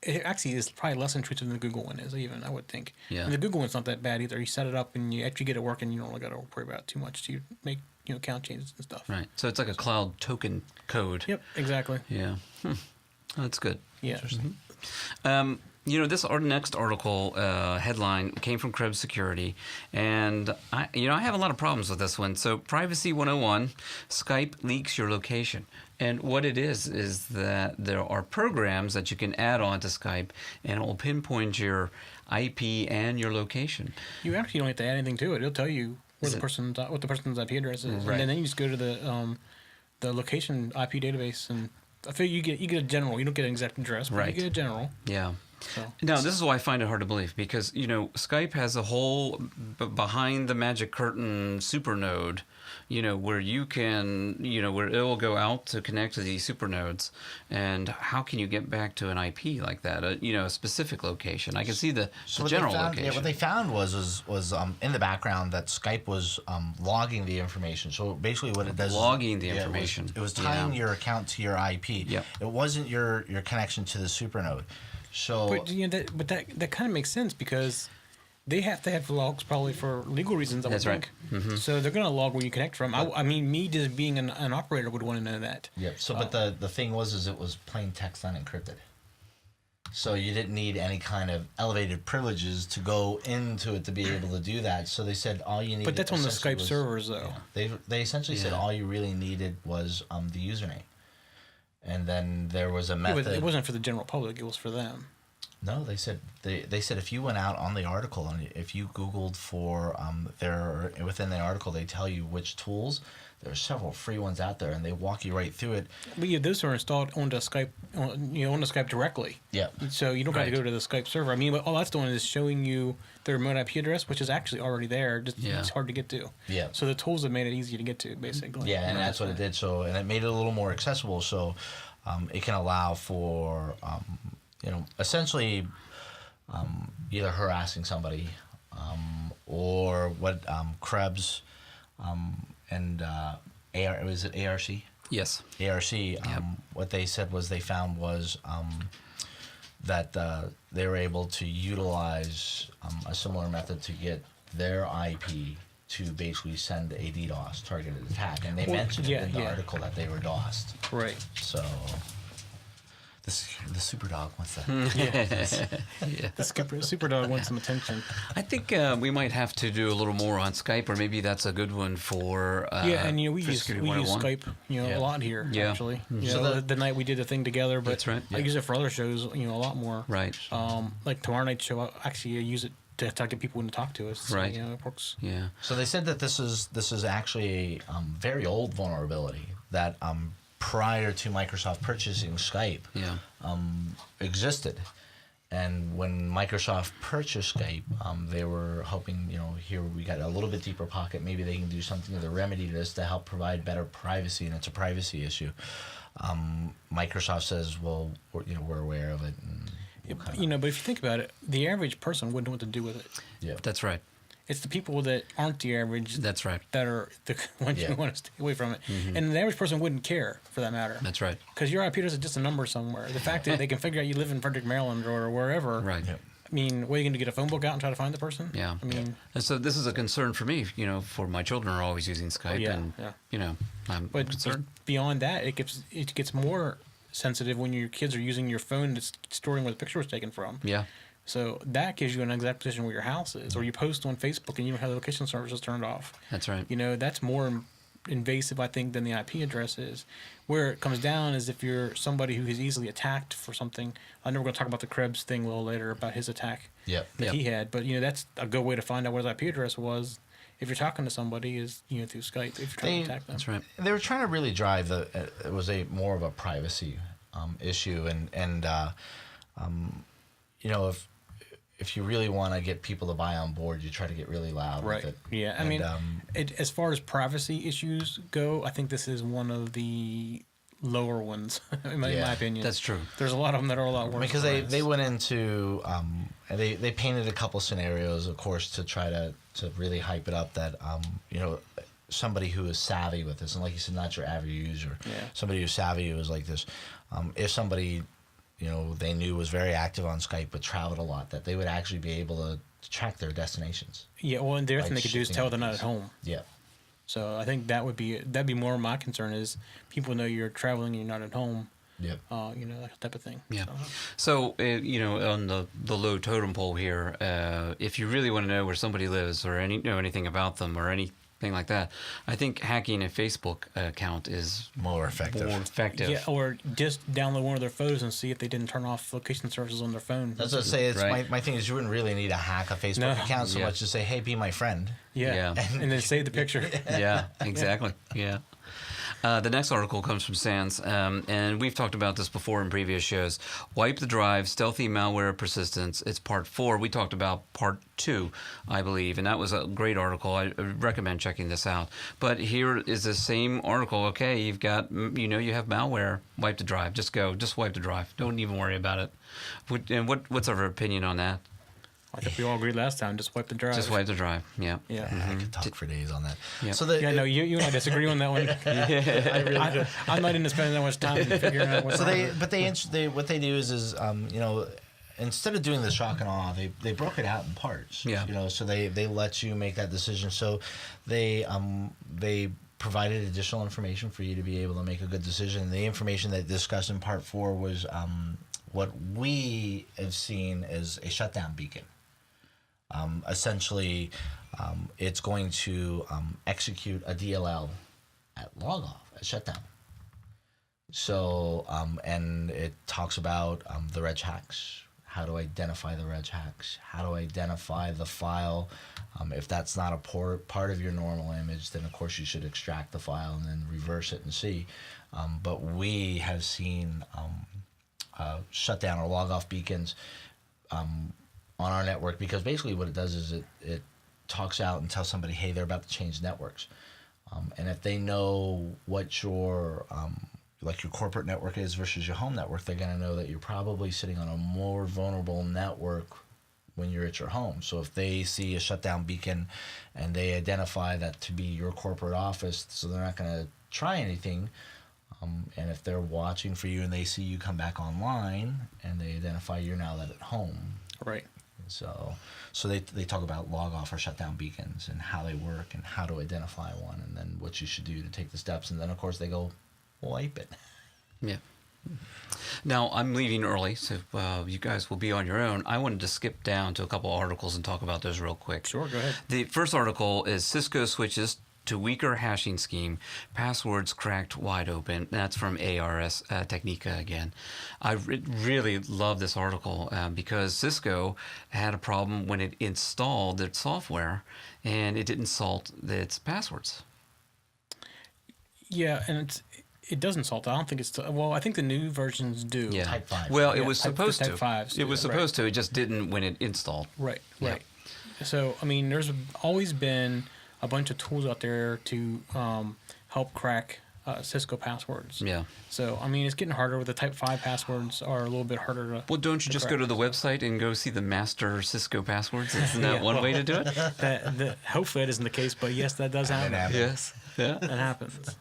it actually is probably less intrusive than the Google one is, even, I would think. Yeah. And the Google one's not that bad either. You set it up, and after you get it working, you don't really got to worry about it too much. You make account changes and stuff. Right. So it's like a cloud token code. Yep, exactly. Yeah. That's good. Yeah. This next article headline came from Krebs Security, and I have a lot of problems with this one. So, Privacy 101, Skype leaks your location. And what it is that there are programs that you can add on to Skype, and it will pinpoint your IP and your location. You actually don't have to add anything to it. It'll tell you what the person's IP address is, Right. and then you just go to the location IP database, and I feel you get a general. You don't get an exact address, but Right. you get a general. Yeah. So. Now, this is why I find it hard to believe, because, Skype has a whole behind the magic curtain supernode, where you can, where it will go out to connect to these supernodes. And how can you get back to an IP like that, a specific location? I can see the general location. Yeah, what they found was in the background that Skype was logging the information. So basically what it does Logging the is information. it was tying your account to your IP. Yep. It wasn't your connection to the supernode. So But that kind of makes sense because they have to have logs probably for legal reasons. I would That's right. think. Mm-hmm. So they're going to log where you connect from. I mean, me just being an operator would want to know that. yeah. So but the thing was it was plain text unencrypted. So you didn't need any kind of elevated privileges to go into it to be able to do that. So they said all you needed. But that's on the essentially Skype was- servers, though. Yeah. They essentially said Yeah. all you really needed was the username, and then there was a Yeah, method. but it wasn't for the general public. It was for them. No, they said if you went out on the article and if you Googled for within the article they tell you which tools. There are several free ones out there, and they walk you right through it. But yeah, those are installed onto Skype, on the Skype directly. Yeah. So you don't have to Right. go to the Skype server. I mean, all that's doing is showing you the remote IP address, which is actually already there. Just Yeah. it's hard to get to. Yeah. So the tools have made it easy to get to, basically. Yeah, and that's what it did. So, and it made it a little more accessible. So, it can allow for, essentially, either harassing somebody, or what Krebs, and was it ARC? Yes. ARC. What they said was they found was that they were able to utilize a similar method to get their IP to basically send a DDoS targeted attack, and they mentioned it in the article that they were DOSed. Right. So the super dog wants to. Yeah. The Superdog wants some attention. I think we might have to do a little more on Skype, or maybe that's a good one for. Yeah, and we for use Security Skype, Yeah. a lot here. Yeah. Actually, So the night we did the thing together, but That's right. I use it for other shows, a lot more. Right. Like tomorrow night's show, I use it to talk to people and to talk to us. So, Right. it works. Yeah. So they said that this is actually a very old vulnerability that prior to Microsoft purchasing Skype Yeah. existed. And when Microsoft purchased Skype, they were hoping, here we got a little bit deeper pocket. Maybe they can do something to remedy this to help provide better privacy, and it's a privacy issue. Microsoft says, well, we're aware of it. And But if you think about it, the average person wouldn't know what to do with it. yeah. That's right. It's the people that aren't the average That's right. that are the ones Yeah. you want to stay away from it. And the average person wouldn't care, for that matter. That's right. Because your IP address is just a number somewhere. The fact that they can figure out you live in Frederick, Maryland, or wherever. Right. Yep. I mean, what are you going to get a phone book out and try to find the person? Yeah. I mean, And so this is a concern for me. For my children are always using Skype, yeah, and yeah. I'm but concerned. beyond that, it gets more sensitive when your kids are using your phone that's storing where the picture was taken from. Yeah. So that gives you an exact position where your house is, or you post on Facebook and you don't have the location services turned off. That's right. That's more invasive, I think, than the IP address is. Where it comes down is if you're somebody who is easily attacked for something. I know we're going to talk about the Krebs thing a little later about his attack Yep. that Yep. he had, but that's a good way to find out what his IP address was. If you're talking to somebody, is through Skype. If you're trying to attack them, That's right. They were trying to really drive it was more of a privacy issue, and if you really want to get people to buy on board, you try to get really loud Right. with it. Yeah. I And, mean, as far as privacy issues go, I think this is one of the lower ones, in my opinion. That's true. There's a lot of them that are a lot worse. because than they went into they painted a couple scenarios, of course, to try to really hype it up that somebody who is savvy with this, and like you said, not your average user, Yeah. somebody who's savvy who is like this. If somebody they knew was very active on Skype but traveled a lot, that they would actually be able to track their destinations. Yeah, well, and the other thing they could do is shifting tell they're not IPs. at home. Yeah. So I think that'd be more of my concern is people know you're traveling and you're not at home. Yep. That type of thing. Yeah. So, on the low totem pole here, if you really want to know where somebody lives or know anything about them or anything like that, I think hacking a Facebook account is More effective. more effective. Yeah, or just download one of their photos and see if they didn't turn off location services on their phone. That's what I say. It's Right. my thing is you wouldn't really need to hack a Facebook No. account so Yeah. much to say, hey, be my friend. Yeah. Yeah. And then save the picture. Yeah, exactly. Yeah. The next article comes from SANS, and we've talked about this before in previous shows. Wipe the Drive, Stealthy Malware Persistence. It's part 4. We talked about part 2, I believe, and that was a great article. I recommend checking this out. But here is the same article. Okay, you've got, you have malware. Wipe the drive. Just wipe the drive. Don't even worry about it. What's our opinion on that? I think we all agreed last time. Just wipe the drive. Just wipe the drive. Yeah. Yeah. I could talk for days on that. Yeah. So Yeah, no, you and I disagree on that one. I'm not into spending that much time figuring out what's So wrong. what they do is instead of doing the shock and awe, they broke it out in parts. Yeah. So they let you make that decision. So they provided additional information for you to be able to make a good decision. The information they discussed in part 4 was what we have seen as a shutdown beacon. Essentially, it's going to execute a DLL at logoff, at shutdown. So, and it talks about the reg hacks, how to identify the reg hacks, how to identify the file. If that's not a part of your normal image, then of course you should extract the file and then reverse it and see. But we have seen shutdown or log off beacons on our network, because basically what it does is it talks out and tells somebody, hey, they're about to change networks. And if they know what your your corporate network is versus your home network, they're going to know that you're probably sitting on a more vulnerable network when you're at your home. So if they see a shutdown beacon and they identify that to be your corporate office, so they're not going to try anything. And if they're watching for you and they see you come back online and they identify you're now at home. Right. So they talk about log off or shutdown beacons and how they work and how to identify one and then what you should do to take the steps. And then, of course, they go wipe it. Yeah. Now, I'm leaving early, so you guys will be on your own. I wanted to skip down to a couple articles and talk about those real quick. Sure, go ahead. The first article is Cisco switches to weaker hashing scheme, passwords cracked wide open. That's from ARS Technica again. I really love this article because Cisco had a problem when it installed its software and it didn't salt its passwords. Yeah, and it doesn't salt. I don't think it's... well, I think the new versions do. Yeah. Type 5. Well, Yeah, it was type supposed to. 5s It was do, right. supposed to. It just didn't when it installed. Right, Yeah. right. So, I mean, there's always been a bunch of tools out there to help crack Cisco passwords. Yeah. So, I mean, it's getting harder with the Type 5 passwords are a little bit harder to... Well, don't you just go to the website and go see the master Cisco passwords? Isn't that one way to do it? Hopefully that isn't the case, but yes, that does happen. Yes. Yeah. That happens.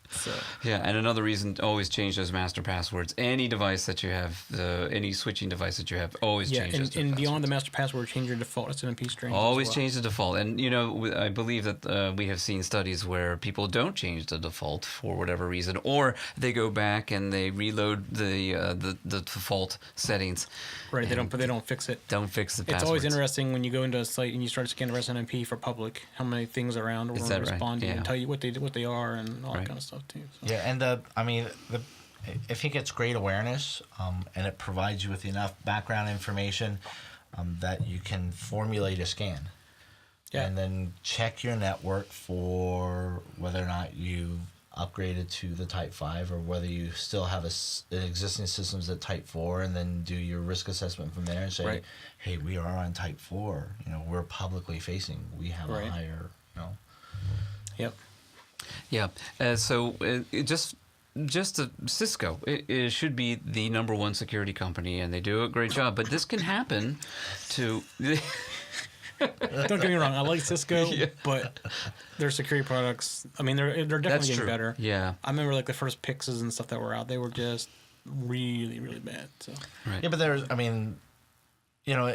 So, Yeah, and another reason, always change those master passwords. Any device that you have, any switching device that you have, always yeah, change those and passwords. beyond the master password, change your default SNMP string. as Always well. change the default. And, I believe that we have seen studies where people don't change the default for whatever reason, or they go back and they reload the default settings. Right, they don't fix it. Don't fix the passwords. It's always interesting when you go into a site and you start scanning SNMP for public, how many things are around or Is that right? responding Yeah. and tell you what they are and all Right. that kind of stuff too. So. Yeah, and I think it's great awareness, and it provides you with enough background information that you can formulate a scan. Yeah. And then check your network for whether or not you've upgraded to the Type 5 or whether you still have an existing systems at Type 4, and then do your risk assessment from there and say, Right. hey, we are on Type 4. We're publicly facing. We have Right. a higher, Yep. Yeah. So just Cisco, it should be the number one security company, and they do a great job. But this can happen to. Don't get me wrong, I like Cisco, but their security products, I mean, they're definitely That's getting true. better. Yeah. I remember like the first Pixes and stuff that were out, they were just really, really bad. So Right. Yeah, but there's, I mean, you know,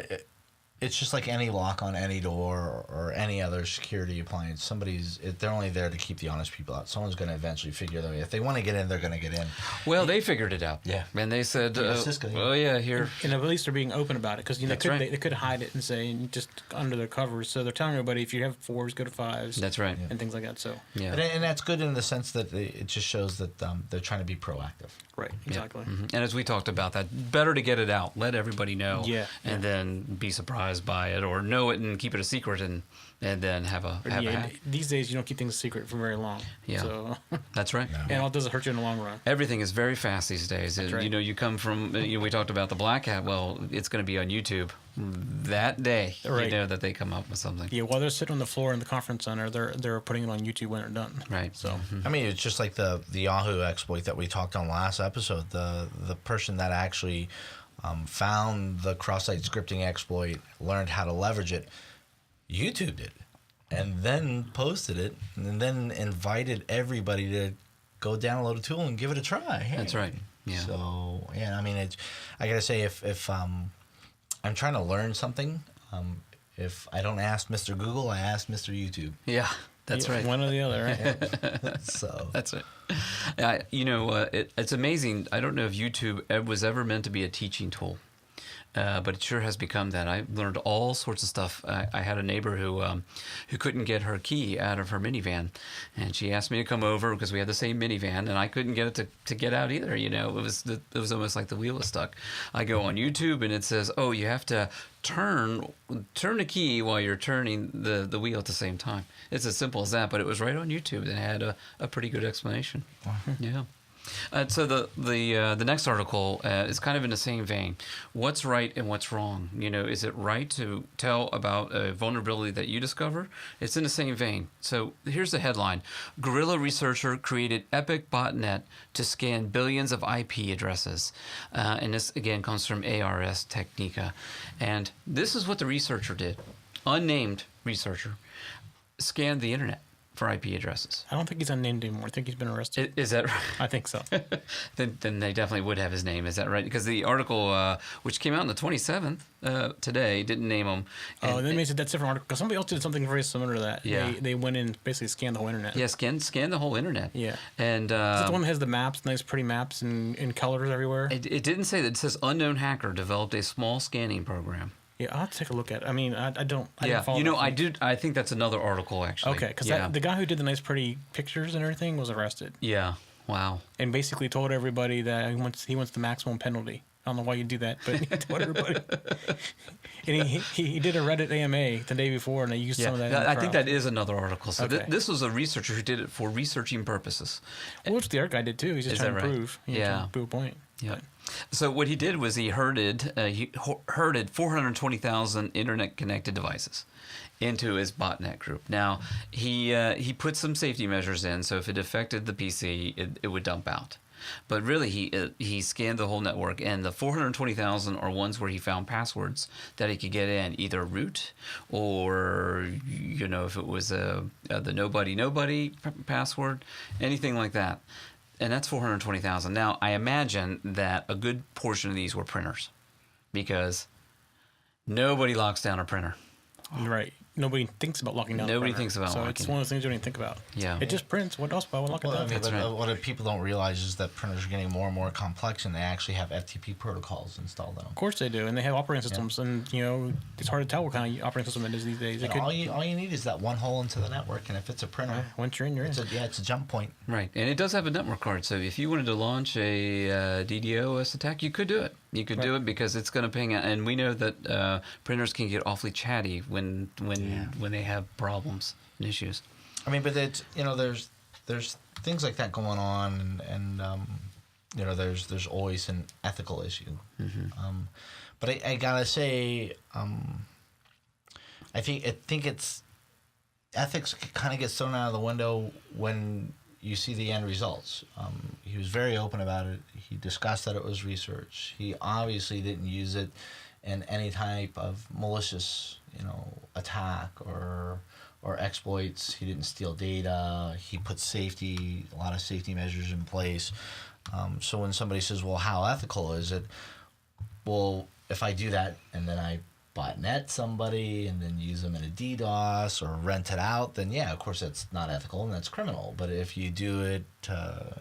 it's just like any lock on any door or any other security appliance. They're only there to keep the honest people out. Someone's going to eventually figure it out. If they want to get in, they're going to get in. Well, they figured it out. Yeah. And they said, Cisco, yeah. "Oh yeah, here." and at least they're being open about it because That's right. they could hide it and say just under their covers. So they're telling everybody if you have 4s, go to 5s. That's right. and things like that. So Yeah. And that's good in the sense that it just shows that they're trying to be proactive. right, exactly. Mhm. And as we talked about that, better to get it out, let everybody know, Yeah, and then be surprised by it, or know it and keep it a secret, and then have a hack. These days you don't keep things secret for very long. Yeah. So That's right. and it doesn't hurt you in the long run. Everything is very fast these days. That's right. You come from. We talked about the Black Hat. Well, it's going to be on YouTube that day. Right. You know that they come up with something. Yeah, while they're sitting on the floor in the conference center, they're putting it on YouTube when they're done. Right. So I mean, it's just like the Yahoo exploit that we talked on last episode. The person that actually found the cross-site scripting exploit, learned how to leverage it, YouTubed it, and then posted it, and then invited everybody to go download a tool and give it a try. Hey. That's right. Yeah. So yeah, I mean, I gotta say, if I'm trying to learn something, if I don't ask Mr. Google, I ask Mr. YouTube. Yeah. That's yeah, right. One or the other, right? So That's it. It's amazing. I don't know if YouTube was ever meant to be a teaching tool, but it sure has become that. I learned all sorts of stuff. I had a neighbor who couldn't get her key out of her minivan, and she asked me to come over because we had the same minivan, and I couldn't get it to get out either. You know, it was almost like the wheel was stuck. I go on YouTube and it says, "Oh, you have to turn the key while you're turning the wheel at the same time." It's as simple as that, but it was right on YouTube and had a pretty good explanation. Yeah. So the next article is kind of in the same vein. What's right and what's wrong? You know, is it right to tell about a vulnerability that you discover? It's in the same vein. So here's the headline: Guerrilla researcher created epic botnet to scan billions of IP addresses. And this again comes from ARS Technica. And this is what the researcher did. Unnamed researcher scanned the internet for IP addresses. I don't think he's unnamed anymore. I think he's been arrested. Is that right? I think so. Then they definitely would have his name. Is that right? Because the article, which came out on the 27th today, didn't name him. Oh, that makes it that's a different article. Because somebody else did something very similar to that. Yeah. They went in and basically scanned the whole internet. Yeah, scan the whole internet. Yeah. And Is that the one that has the maps, nice pretty maps in colors everywhere? it didn't say that. It says unknown hacker developed a small scanning program. Yeah, I'll have to take a look at it. I mean, I didn't follow you know, that. I think that's another article actually. Okay, because yeah. the guy who did the nice pretty pictures and everything was arrested. Yeah. Wow. And basically told everybody that he wants the maximum penalty. I don't know why you do that, but he told everybody. And he did a Reddit AMA the day before, and they used some of that. in the I think trial. that is another article. So Okay. this was a researcher who did it for researching purposes. Well, which the other guy did too. He's just Is trying that to right? prove. Yeah. Trying to prove a point. Yeah. So what he did was he herded 420,000 internet connected devices into his botnet group. Now he put some safety measures in, so if it affected the PC, it would dump out. But really, he scanned the whole network, and the 420,000 are ones where he found passwords that he could get in, either root or, you know, if it was the nobody password, anything like that. And that's 420,000. Now, I imagine that a good portion of these were printers, because nobody locks down a printer. Right. Nobody thinks about locking down. the Nobody printer. thinks about So locking. it's one of those things you don't even think about. Yeah. It just prints. What else? Why would lock it Well, I down? mean, That's but right. what people don't realize is that printers are getting more and more complex, and they actually have FTP protocols installed on them. Of course they do, and they have operating systems, and you know it's hard to tell what kind of operating system it is these days. It And could, all you need is that one hole into the network, and if it's a printer, once you're in, you're in. it's a jump point. Right, and it does have a network card, so if you wanted to launch a DDoS attack, you could do it. You could do it because it's going to ping out, and we know that printers can get awfully chatty when they have problems and issues. I mean, but it's, you know, there's things like that going on, and you know, there's always an ethical issue. But I gotta say, I think it's ethics kind of gets thrown out of the window when you see the end results. He was very open about it. He discussed that it was research. He obviously didn't use it in any type of malicious, you know, attack or or exploits. He didn't steal data. He put a lot of safety measures in place. So when somebody says, well, how ethical is it? Well, if I do that and then I botnet somebody and then use them in a DDoS or rent it out, then yeah, of course that's not ethical and that's criminal. But if you do it to,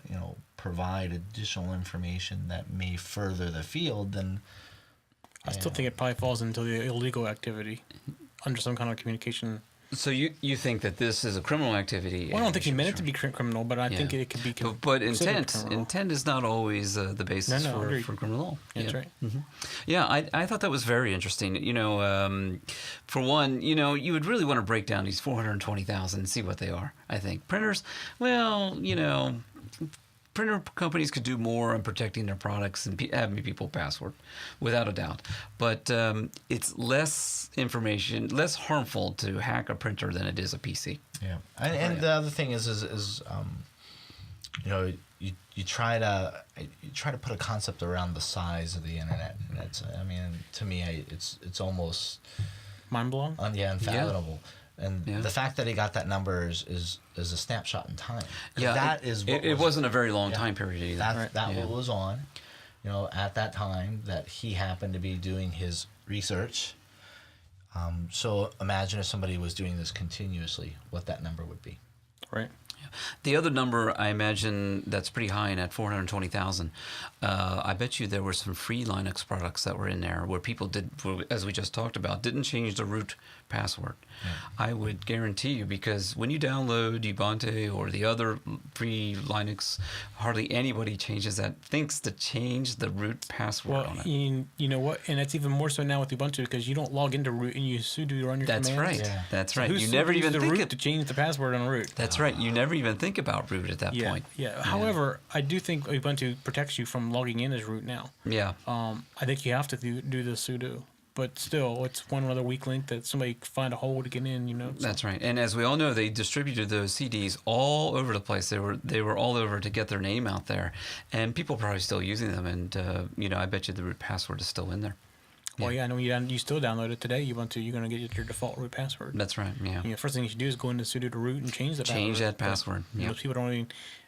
provide additional information that may further the field, then I still think it probably falls into the illegal activity under some kind of communication. So you think that this is a criminal activity? Well, I don't think he meant it to be criminal, but I think it could be But considered intent is not always the basis for criminal law. That's right. Mm-hmm. Yeah, I thought that was very interesting. For one, you would really want to break down these 420,000 and see what they are. I think printers, well, printer companies could do more on protecting their products and having people password, without a doubt. But it's less information, less harmful to hack a printer than it is a PC. Yeah, and the other thing is you try to put a concept around the size of the internet, and to me, it's almost mind blowing. Unfathomable. Yeah. And the fact that he got that number is a snapshot in time. Yeah, that is what it wasn't a very long time period either. That what was on, at that time that he happened to be doing his research. So imagine if somebody was doing this continuously, what that number would be. Right. The other number, I imagine, that's pretty high in at 420,000. I bet you there were some free Linux products that were in there where people as we just talked about, didn't change the root password. Yeah. I would guarantee you, because when you download Ubuntu or the other free Linux, hardly anybody thinks to change the root password on it. You know what? And that's even more so now with Ubuntu, because you don't log into root and you sudo run your commands. That's right. Yeah. That's so right. You never even think root to change the password on root. That's right. You never even think about root at that point. Yeah. However, I do think Ubuntu protects you from logging in as root now. Yeah. I think you have to do the sudo. But still, it's one other weak link that somebody can find a hole to get in, So. That's right. And as we all know, they distributed those CDs all over the place. They were all over to get their name out there. And people are probably still using them. And, I bet you the root password is still in there. Well, I know you still download it today. Ubuntu, you're going to get your default root password. That's right, yeah. First thing you should do is go into sudo to root and change the password. Change that password, yeah. Most people don't even...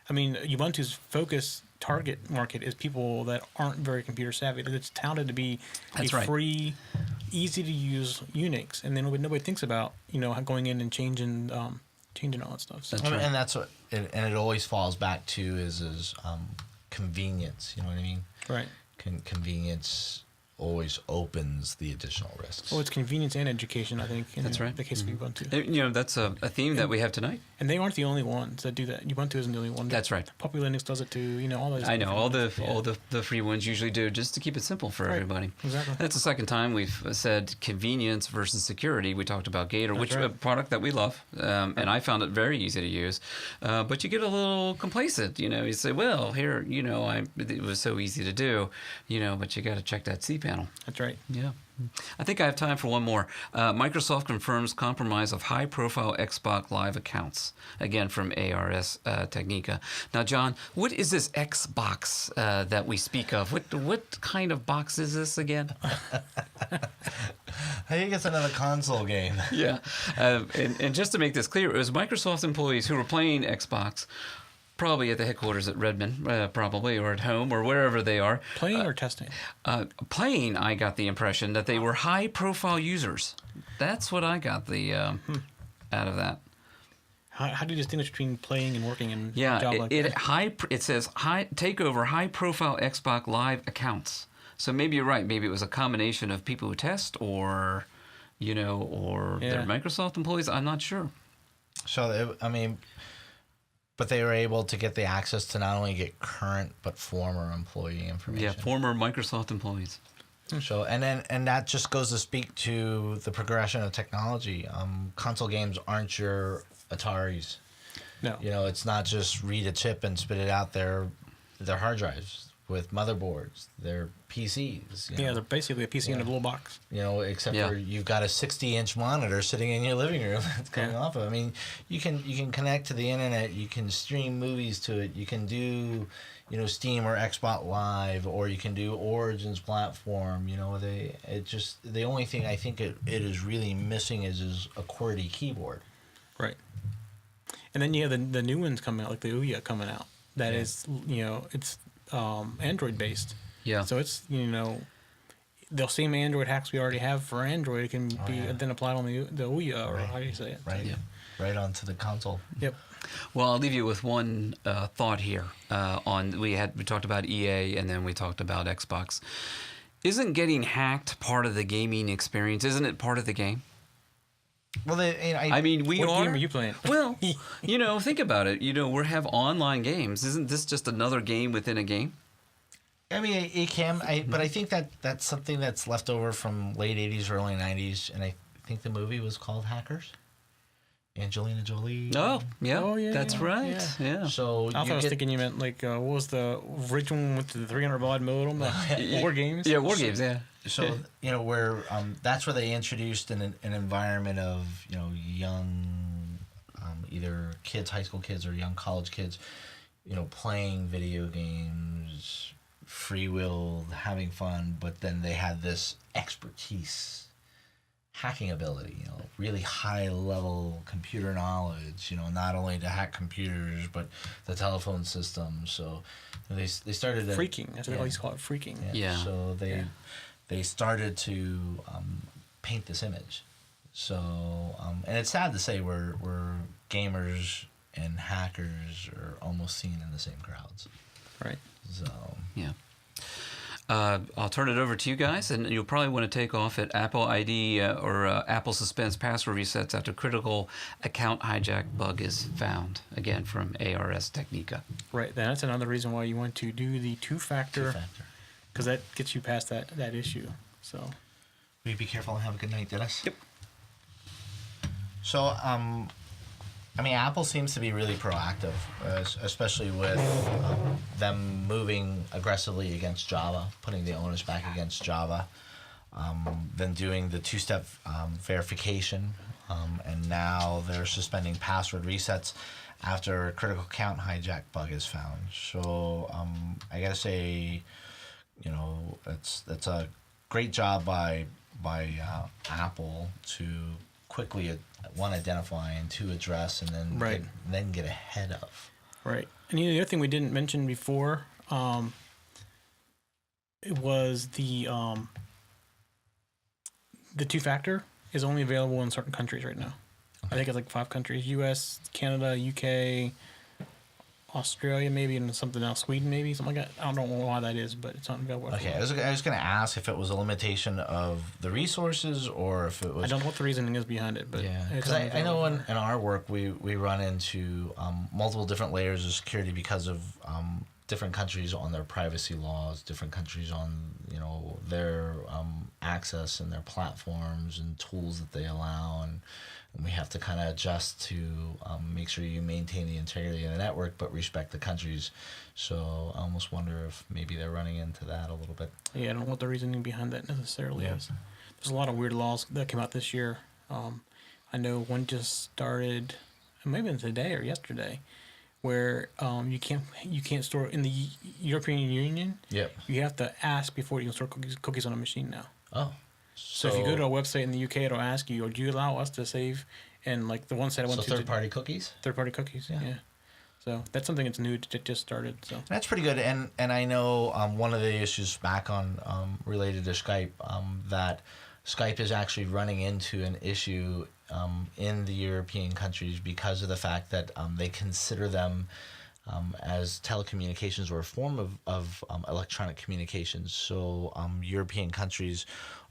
Ubuntu's target market is people that aren't very computer savvy. It's touted to be free, easy to use Unix, and then nobody thinks about going in and changing all that stuff. So. That's right. And that's what it always falls back to is convenience. You know what I mean? Right. Convenience always opens the additional risks. Well, it's convenience and education, I think. That's right. The case of Ubuntu. That's a theme that we have tonight. And they aren't the only ones that do that. Ubuntu isn't the only one. That's right. Puppy Linux does it too. All those. I know all the free ones usually do, just to keep it simple for everybody. Exactly. That's the second time we've said convenience versus security. We talked about Gator, which is a product that we love, and I found it very easy to use. But you get a little complacent. You say, well, here, it was so easy to do, but you got to check that cPanel. That's right. Yeah. I think I have time for one more. Microsoft confirms compromise of high-profile Xbox Live accounts. Again, from ARS Technica. Now, John, what is this Xbox that we speak of? What kind of box is this again? I think it's another console game. Yeah. And just to make this clear, it was Microsoft employees who were playing Xbox, probably at the headquarters at Redmond, probably, or at home, or wherever they are. Playing or testing? Playing, I got the impression that they were high-profile users. That's what I got out of that. How do you distinguish between playing and working in a job like that? It says take over high-profile Xbox Live accounts. So maybe you're right. Maybe it was a combination of people who test, or they're Microsoft employees. I'm not sure. So but they were able to get the access to not only get current but former employee information. Yeah, former Microsoft employees. So and that just goes to speak to the progression of technology. Console games aren't your Ataris. No. It's not just read a chip and spit it out there. They're hard drives with motherboards. They're PCs. They're basically a PC in a little box. Except for you've got a 60-inch monitor sitting in your living room that's coming off of. You can connect to the internet. You can stream movies to it. You can do, Steam or Xbox Live, or you can do Origin's platform. The only thing I think it is really missing is a QWERTY keyboard. And then you have the new ones coming out, like the Ouya coming out. That is, it's Android based. Yeah. So it's, the same Android hacks we already have for Android can be then applied on the Ouya, or how do you say it? Right. Yeah. Right onto the console. Yep. Well, I'll leave you with one thought here. We talked about EA, and then we talked about Xbox. Isn't getting hacked part of the gaming experience? Isn't it part of the game? Well, I mean, we What are. game are you playing? Well, think about it. We have online games. Isn't this just another game within a game? I mean, it can. But I think that's something that's left over from late '80s, early '90s, and I think the movie was called Hackers. Angelina Jolie. Oh, yeah. Oh, yeah, That's yeah, right. Yeah. So I was thinking you meant like what was the original one with the 300 baud modem? War games. Yeah, war games. Yeah. So where that's where they introduced an environment of young, either kids, high school kids, or young college kids, playing video games, free will, having fun, but then they had this expertise. Hacking ability, really high level computer knowledge, not only to hack computers but the telephone system. So they started freaking. That's what they always call it, freaking. Yeah. So they started to paint this image. So and it's sad to say we're gamers and hackers are almost seen in the same crowds. Right. So yeah. I'll turn it over to you guys, and you'll probably want to take off at Apple ID or Apple suspense password resets after critical account hijack bug is found, again from ARS Technica. Right, that's another reason why you want to do the two-factor, because that gets you past that issue. So, will you be careful and have a good night, Dennis? Yep. So, Apple seems to be really proactive, especially with them moving aggressively against Java, putting the onus back against Java, then doing the two-step verification, and now they're suspending password resets after a critical account hijack bug is found. So I gotta say, that's a great job by Apple to quickly identify and to address and then get ahead of. Right. And the other thing we didn't mention before, it was the two-factor is only available in certain countries right now. Okay. I think it's like 5 countries: U.S., Canada, UK, Australia, maybe, and something else, Sweden, maybe, something like that. I don't know why that is, but it's not available. Okay, I was going to ask if it was a limitation of the resources or if it was. I don't know what the reasoning is behind it, but yeah, because I know in our work we run into multiple different layers of security because of different countries on their privacy laws, different countries on their access and their platforms and tools that they allow, and we have to kind of adjust to make sure you maintain the integrity of the network but respect the countries. So I almost wonder if maybe they're running into that a little bit. Yeah, I don't know what the reasoning behind that necessarily is. There's a lot of weird laws that came out this year. I know one just started, maybe today or yesterday, where you can't store in the European Union. Yep. You have to ask before you can store cookies on a machine now. Oh. So if you go to a website in the UK, it'll ask you, do you allow us to save? And like the one site I went to. Third-party cookies? Third-party cookies, yeah. So that's something that's new that just started. So that's pretty good. And I know one of the issues back on related to Skype, that Skype is actually running into an issue in the European countries because of the fact that they consider them as telecommunications or a form of electronic communications. So European countries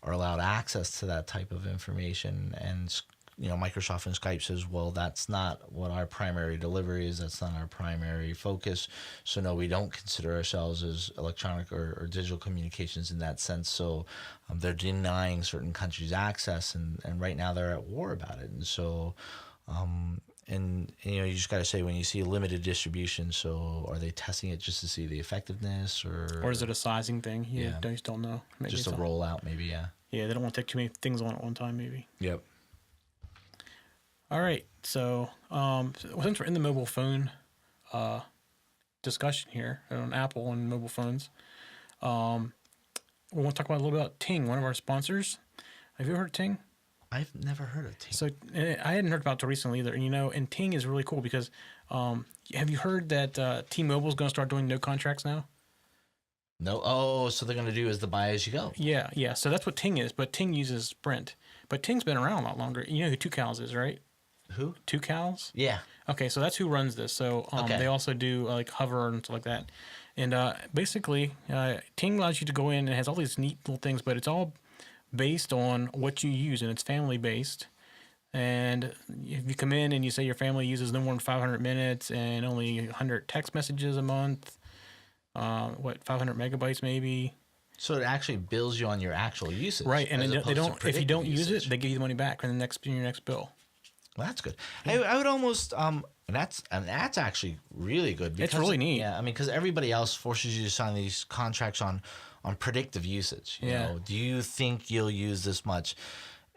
are allowed access to that type of information, and Microsoft and Skype says, well, that's not what our primary delivery is. That's not our primary focus. So no, we don't consider ourselves as electronic or digital communications in that sense. So they're denying certain countries access, and right now they're at war about it. And so, you just got to say, when you see a limited distribution, so are they testing it just to see the effectiveness, or is it a sizing thing? Yeah, I just don't know. Maybe just a rollout, maybe. Yeah, they don't want to take too many things on at one time, maybe. Yep. All right, so since we're in the mobile phone discussion here on Apple and mobile phones, we want to talk about a little bit about Ting, one of our sponsors. Have you heard of Ting? I've never heard of Ting. So I hadn't heard about it till recently either. And Ting is really cool because have you heard that T-Mobile is going to start doing no contracts now? No. Oh, so they're going to do is the buy as you go. Yeah. So that's what Ting is, but Ting uses Sprint. But Ting's been around a lot longer. You know who Two Cows is, right? Who? Two Cows? Yeah. Okay, so that's who runs this. So Okay. they also do like hover and stuff like that. And basically, Ting allows you to go in and it has all these neat little things, but it's all based on what you use, and it's family based. And if you come in and you say your family uses no more than 500 minutes and only 100 text messages a month, 500 megabytes maybe. So it actually bills you on your actual usage, Right, and as they opposed to don't. If you predictive don't use usage. it, they give you the money back in your next bill. Well, that's good. I would almost and that's actually really good. Because, It's really neat. Yeah, I mean, because everybody else forces you to sign these contracts on predictive usage. You Yeah. know, do you think you'll use this much?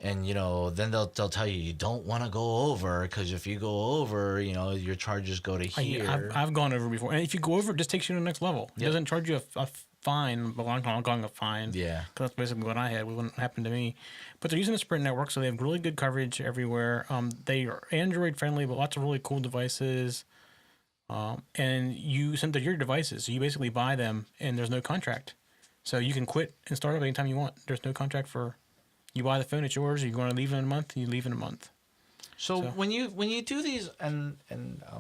And then they'll tell you don't want to go over, because if you go over, your charges go to here. I've gone over before, and if you go over, it just takes you to the next level. It Yep. doesn't charge you a fine, but I'm calling a fine. Yeah. Because that's basically what I had. It wouldn't happen to me. But they're using the Sprint network, so they have really good coverage everywhere. They are Android friendly, but lots of really cool devices. And you send to your devices, so you basically buy them, and there's no contract. So you can quit and start up anytime you want. There's no contract for. You buy the phone, it's yours. You want to leave in a month, you leave in a month. So when you do these, and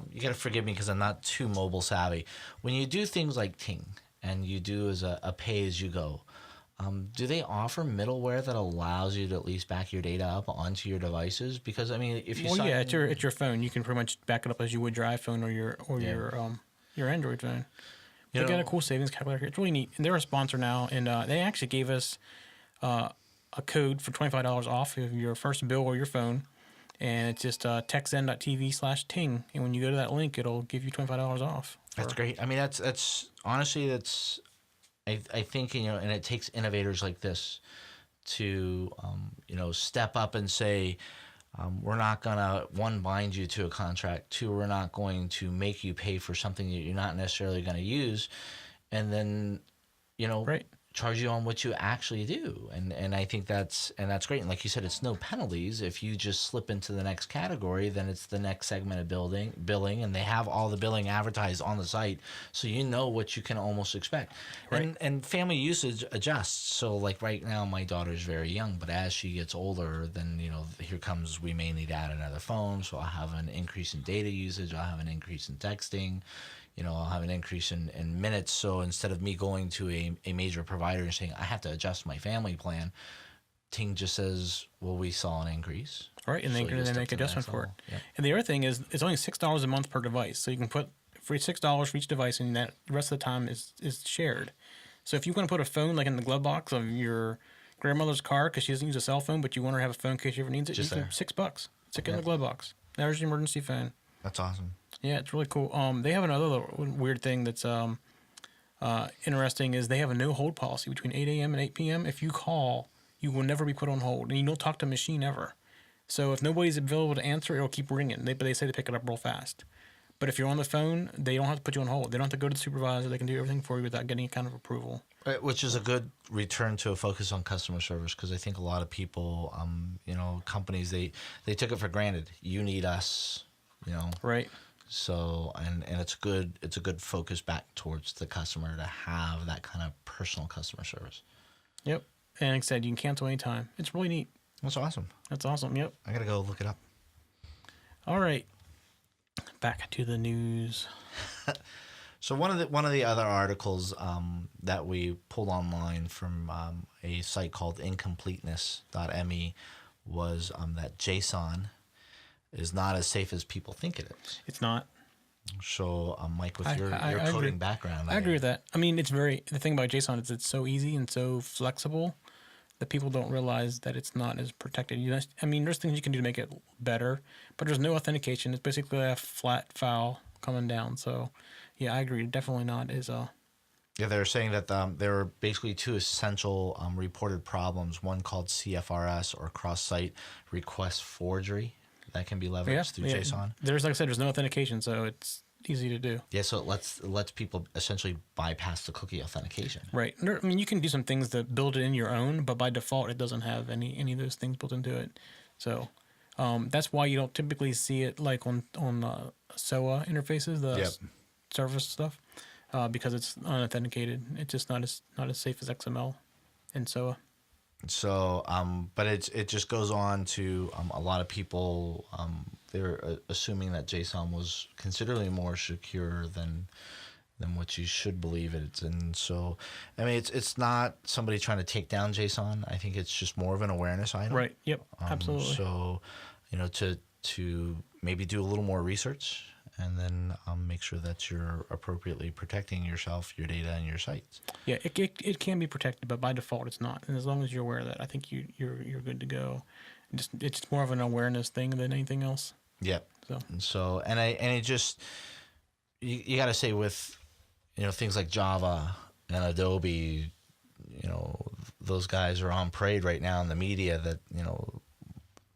you got to forgive me because I'm not too mobile savvy. When you do things like Ting and you do as a pay as you go, do they offer middleware that allows you to at least back your data up onto your devices? Because I mean, if you it's your phone. You can pretty much back it up as you would your iPhone or your Android phone. They got a cool savings calculator here. It's really neat. And they're a sponsor now, and they actually gave us a code for $25 off of your first bill or your phone, and it's just techzen.tv/ting, and when you go to that link, it'll give you $25 off. That's great. I mean, that's honestly, I think, and it takes innovators like this to step up and say, we're not gonna, one, bind you to a contract, two, we're not going to make you pay for something that you're not necessarily going to use, and then Right. charge you on what you actually do. And I think that's great. And like you said, it's no penalties. If you just slip into the next category, then it's the next segment of billing, and they have all the billing advertised on the site, so you know what you can almost expect. Right. And family usage adjusts. So like right now, my daughter's very young, but as she gets older, then here comes, we may need to add another phone, so I'll have an increase in data usage, I'll have an increase in texting, I'll have an increase in minutes. So instead of me going to a major provider and saying, I have to adjust my family plan, Ting just says, well, we saw an increase. Right, and So they you can step make to the adjustment next for it. level. Yep. And the other thing is, it's only $6 a month per device. So you can put for $6 for each device, and that the rest of the time is shared. So if you want to put a phone like in the glove box of your grandmother's car because she doesn't use a cell phone, but you want her to have a phone in case she ever needs it, Just you can there. $6. Stick it in the glove box. There's your emergency phone. That's awesome. Yeah, it's really cool. They have another little weird thing that's interesting is they have a no hold policy between 8 a.m. and 8 p.m. If you call, you will never be put on hold, and you don't talk to a machine ever. So if nobody's available to answer, it'll keep ringing. But they say they pick it up real fast. But if you're on the phone, they don't have to put you on hold. They don't have to go to the supervisor. They can do everything for you without getting any kind of approval. Which is a good return to a focus on customer service, because I think a lot of people, companies, they took it for granted. You need us, Right. So and it's a good focus back towards the customer to have that kind of personal customer service. Yep. And like I said, you can cancel anytime. It's really neat. That's awesome. That's awesome. Yep. I gotta go look it up. All right. Back to the news. So one of the other articles that we pulled online from a site called incompleteness.me was that JSON is not as safe as people think it is. It's not. So, Mike, with your I coding agree. background, I agree with that. I mean, the thing about JSON is it's so easy and so flexible that people don't realize that it's not as protected. There's things you can do to make it better, but there's no authentication. It's basically a flat file coming down. So, yeah, I agree. Definitely not as Yeah, they're saying that there are basically two essential reported problems. One called CFRS, or cross-site request forgery, that can be leveraged through JSON. There's, like I said, there's no authentication, so it's easy to do. Yeah, so it lets people essentially bypass the cookie authentication. Right. You can do some things to build it in your own, but by default, it doesn't have any of those things built into it. So that's why you don't typically see it like on SOA interfaces, the service stuff, because it's unauthenticated. It's just not as safe as XML and SOA. So, but it just goes on to a lot of people. They're assuming that JSON was considerably more secure than what you should believe it's. And so, I mean, it's not somebody trying to take down JSON. I think it's just more of an awareness item. Right. Yep. Absolutely. So, to maybe do a little more research, and then make sure that you're appropriately protecting yourself, your data, and your sites. Yeah, it can be protected, but by default it's not. And as long as you're aware of that, I think you're good to go. It's more of an awareness thing than anything else. Yep. So it just you got to say with things like Java and Adobe, those guys are on parade right now in the media that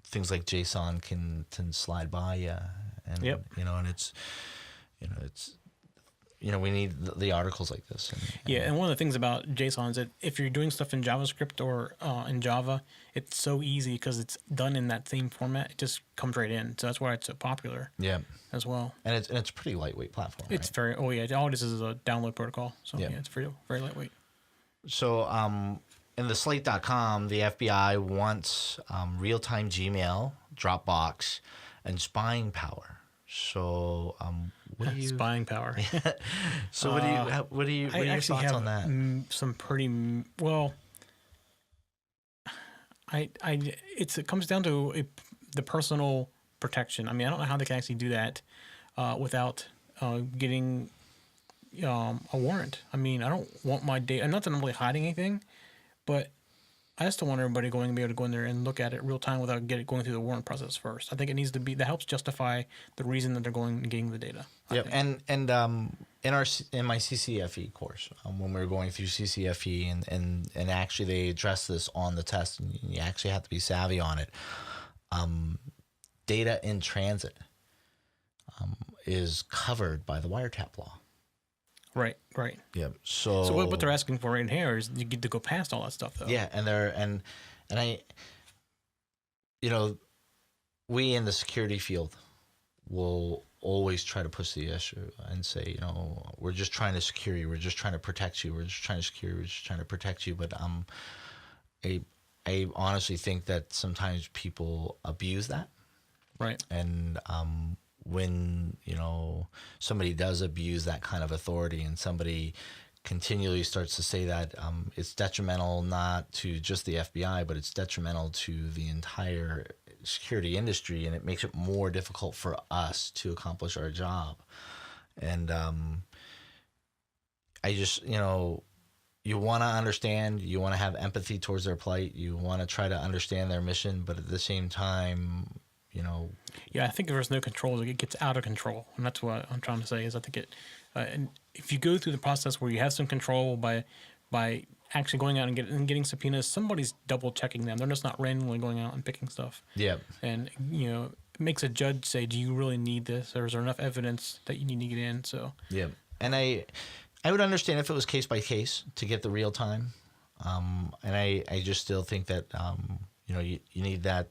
things like JSON can slide by you. And, and it's we need the articles like this. And one of the things about JSON is that if you're doing stuff in JavaScript or in Java, it's so easy because it's done in that same format. It just comes right in. So that's why it's so popular. Yeah. As well. And it's a pretty lightweight platform. It's right? all it is a download protocol. So it's very lightweight. So in the Slate.com, the FBI wants real-time Gmail, Dropbox, and spying power. So, what do you spying power? So, what are your thoughts on that? Some pretty well. It comes down to the personal protection. I mean, I don't know how they can actually do that without getting a warrant. I mean, I don't want my data. Not that I'm really hiding anything, but I just don't want everybody be able to go in there and look at it real time without going through the warrant process first. I think it needs to be that helps justify the reason that they're going and getting the data. Yep, and in my CCFE course, when we were going through CCFE and actually they address this on the test, and you actually have to be savvy on it. Data in transit is covered by the wiretap law. Right. Yeah. So what they're asking for right here is you get to go past all that stuff, though. Yeah, we in the security field will always try to push the issue and say, we're just trying to secure you, we're just trying to protect you, we're just trying to secure you, we're just trying to protect you. But I honestly think that sometimes people abuse that. Right. And when somebody does abuse that kind of authority and somebody continually starts to say that, it's detrimental not to just the FBI, but it's detrimental to the entire security industry, and it makes it more difficult for us to accomplish our job. And I just you want to understand, you want to have empathy towards their plight, you want to try to understand their mission, but at the same time, Yeah, I think if there's no control, it gets out of control, and that's what I'm trying to say. Is I think it, and if you go through the process where you have some control by actually going out and getting subpoenas, somebody's double checking them. They're just not randomly going out and picking stuff. Yeah. And it makes a judge say, "Do you really need this, or is there enough evidence that you need to get in?" So. Yeah, and I would understand if it was case by case to get the real time, and I just still think that you need that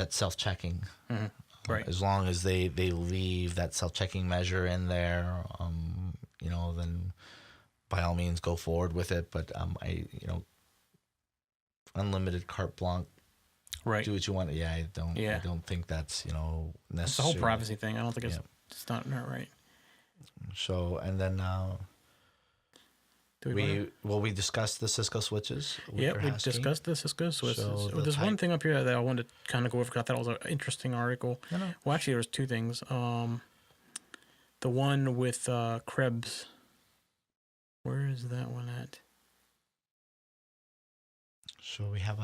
self-checking. Mm-hmm. Right. As long as they leave that self-checking measure in there, then by all means go forward with it. But unlimited carte blanche. Right. Do what you want. Yeah, I don't think that's necessary. It's the whole privacy thing. I don't think it's not right. So, and then we discussed the Cisco switches. Yeah, we discussed the Cisco switches. So there's one thing up here that I wanted to kind of go over because I thought it was an interesting article. No. Well, actually, there was two things. The one with Krebs. Where is that one at? So we have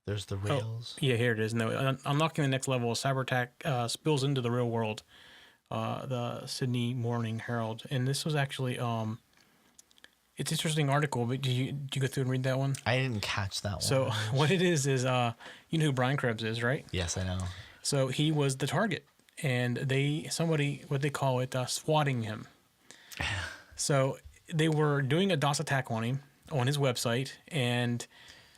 there's the Rails. Oh, yeah, here it is. No, unlocking the next level. A cyber attack spills into the real world. The Sydney Morning Herald, and this was actually it's an interesting article. But did you go through and read that one? I didn't catch that one. So what it is you know who Brian Krebs is, right? Yes, I know. So he was the target, and what they call it swatting him. So they were doing a DOS attack on him on his website, and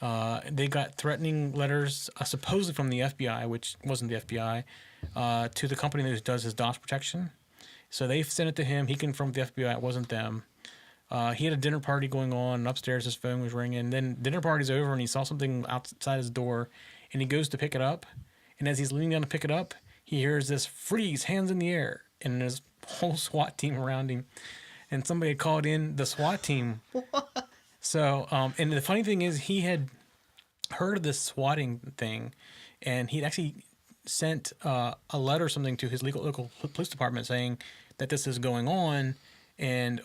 They got threatening letters, supposedly from the FBI, which wasn't the FBI, to the company that does his DOS protection. So they sent it to him. He confirmed with the FBI it wasn't them. He had a dinner party going on, and upstairs his phone was ringing. Then dinner party's over, and he saw something outside his door, and he goes to pick it up. And as he's leaning down to pick it up, he hears this freeze, hands in the air, and there's a whole SWAT team around him. And somebody had called in the SWAT team. So, and the funny thing is, he had heard of this swatting thing, and he'd actually sent a letter or something to his local police department saying that this is going on. And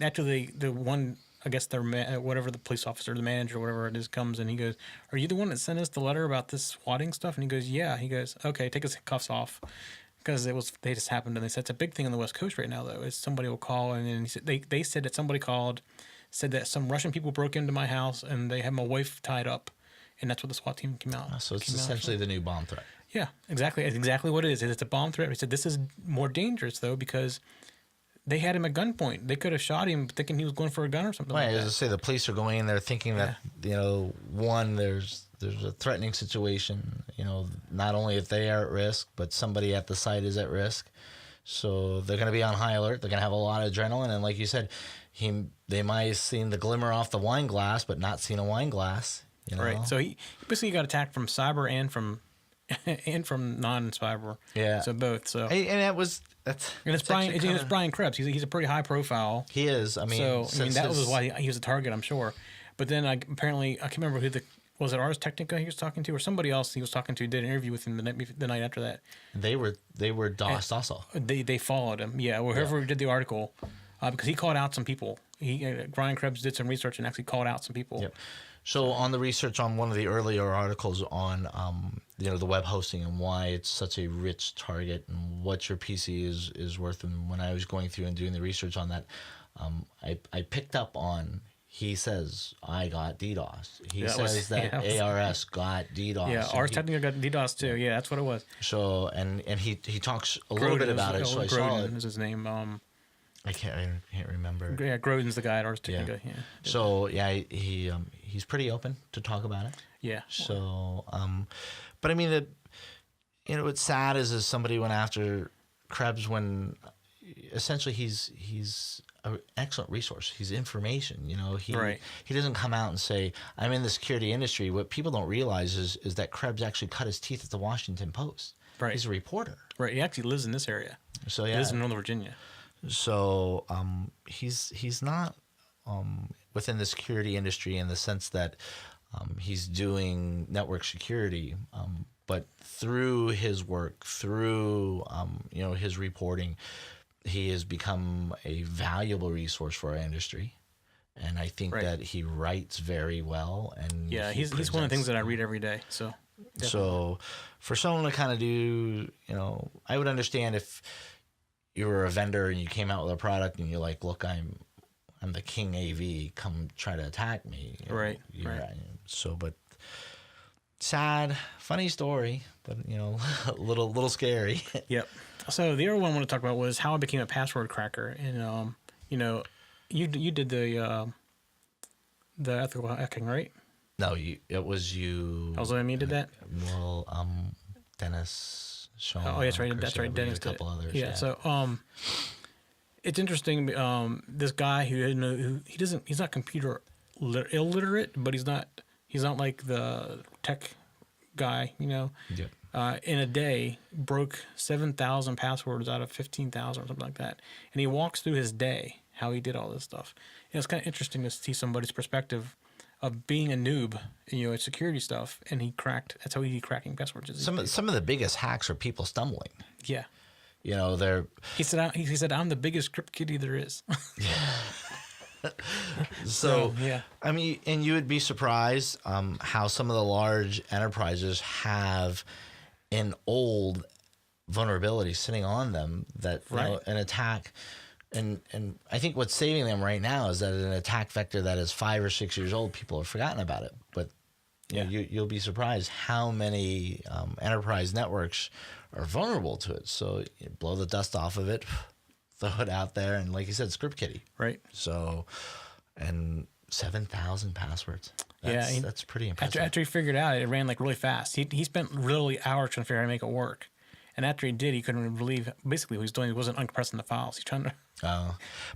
actually, the one, I guess whatever the police officer, the manager, whatever it is, comes and he goes, "Are you the one that sent us the letter about this swatting stuff?" And he goes, "Yeah." He goes, "Okay, take his cuffs off," because they just happened, and they said it's a big thing on the West Coast right now. Though is somebody will call, and then he said, they said that somebody called, said that some Russian people broke into my house and they had my wife tied up, and that's what the SWAT team came out. So it's essentially the new bomb threat. Yeah, exactly. It's exactly what it is. It's a bomb threat. He said this is more dangerous though because they had him at gunpoint. They could have shot him thinking he was going for a gun or something Right, like that. as I say, the police are going in there thinking that, one, there's a threatening situation. Not only if they are at risk, but somebody at the site is at risk. So they're going to be on high alert. They're going to have a lot of adrenaline. And like you said, they might have seen the glimmer off the wine glass, but not seen a wine glass. Right. So he basically got attacked from cyber and from non-cyber. Yeah. So both. So and it's Brian Krebs. He's a pretty high profile. He is. I mean, that was why he was a target, I'm sure. But then apparently I can't remember who was it Ars Technica he was talking to or somebody else he was talking to did an interview with him the night after that. They were DOSed also. They followed him. Yeah, whoever did the article, because he called out some people. Brian Krebs did some research and actually called out some people. Yep. So on the research on one of the earlier articles on the web hosting and why it's such a rich target and what your PC is worth, and when I was going through and doing the research on that, I picked up on. He says, I got DDoS. He says that ARS got DDoS. Yeah, Ars Technica got DDoS too. Yeah, that's what it was. So, and he talks a little bit about it. So I saw it. Is his name. I can't remember. Yeah, Grodin's the guy at Ars Technica. Yeah. So, he's pretty open to talk about it. Yeah. So, but I mean, what's sad is somebody went after Krebs when essentially he's an excellent resource. He's information. He doesn't come out and say, I'm in the security industry. What people don't realize is that Krebs actually cut his teeth at the Washington Post. Right. He's a reporter. Right. He actually lives in this area. So he lives in Northern Virginia. So he's not within the security industry in the sense that he's doing network security, but through his work, through his reporting, he has become a valuable resource for our industry. And I think that he writes very well. And he's one of the things that I read every day. So definitely. So for someone to kind of do, I would understand if you were a vendor and you came out with a product and you're like, look, I'm the king AV, come try to attack me. Right. So, but sad, funny story, but a little scary. Yep. So the other one I want to talk about was how I became a password cracker, and you did the ethical hacking, right? No, it was you. Oh, so me did that. Well, Dennis, Sean. Oh, that's right. That's right. Dennis did. A couple others. Yeah. So it's interesting. This guy he's not computer illiterate, but he's not like the tech guy, Yep. In a day, broke 7,000 passwords out of 15,000 or something like that. And he walks through his day, how he did all this stuff. And it's kind of interesting to see somebody's perspective of being a noob, at security stuff. And that's how he's cracking passwords. Some of the biggest hacks are people stumbling. Yeah. He said, I'm the biggest script kiddie there is. So, yeah. I mean, and you would be surprised how some of the large enterprises have an old vulnerability sitting on them that an attack, and I think what's saving them right now is that an attack vector that is 5 or 6 years old, people have forgotten about it. But you'll be surprised how many enterprise networks are vulnerable to it. So you blow the dust off of it, throw it out there, and like you said, script kiddie. Right. So, and 7,000 passwords. That's pretty impressive. After he figured out it ran like really fast. He spent literally hours trying to figure out how to make it work. And after he did, he couldn't believe basically what he was doing. He wasn't uncompressing the files. He's trying to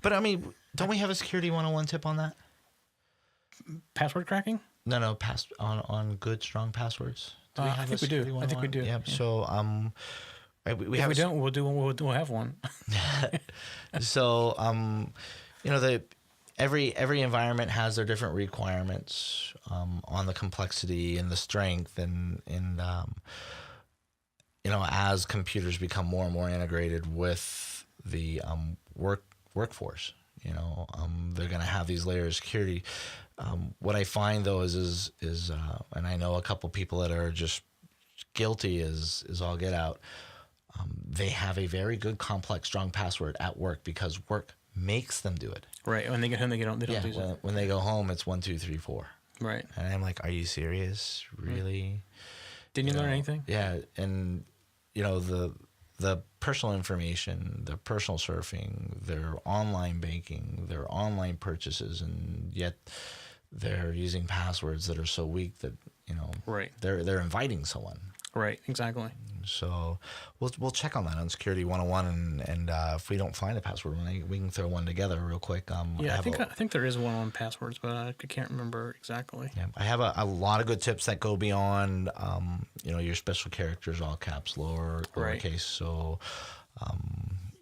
But I mean, don't we have a security 101 tip on that? password cracking. No, on good strong passwords. Do we I have think a we do. security I think we 101? do. Yeah. Yeah. So we If have we don't, we'll have one. So you know, every environment has their different requirements on the complexity and the strength and you know, as computers become more and more integrated with the workforce, you know, they're going to have these layers of security. What I find though is and I know a couple people that are just guilty as all get out. They have a very good, complex, strong password at work because work makes them do it. Right. When they get home, they don't do it. When they go home, it's 1, 2, 3, 4. Right. And I'm like, are you serious? Really? Didn't you learn anything? Yeah. And, you know, the personal information, the personal surfing, their online banking, their online purchases, and yet they're using passwords that are so weak that, you know, Right. they're inviting someone. Right. Exactly. So we'll check on that on Security 101, and if we don't find a password, we can throw one together real quick. Yeah, I think there is one on passwords, but I can't remember exactly. Yeah, I have a lot of good tips that go beyond, you know, your special characters, all caps, lowercase. Right. So,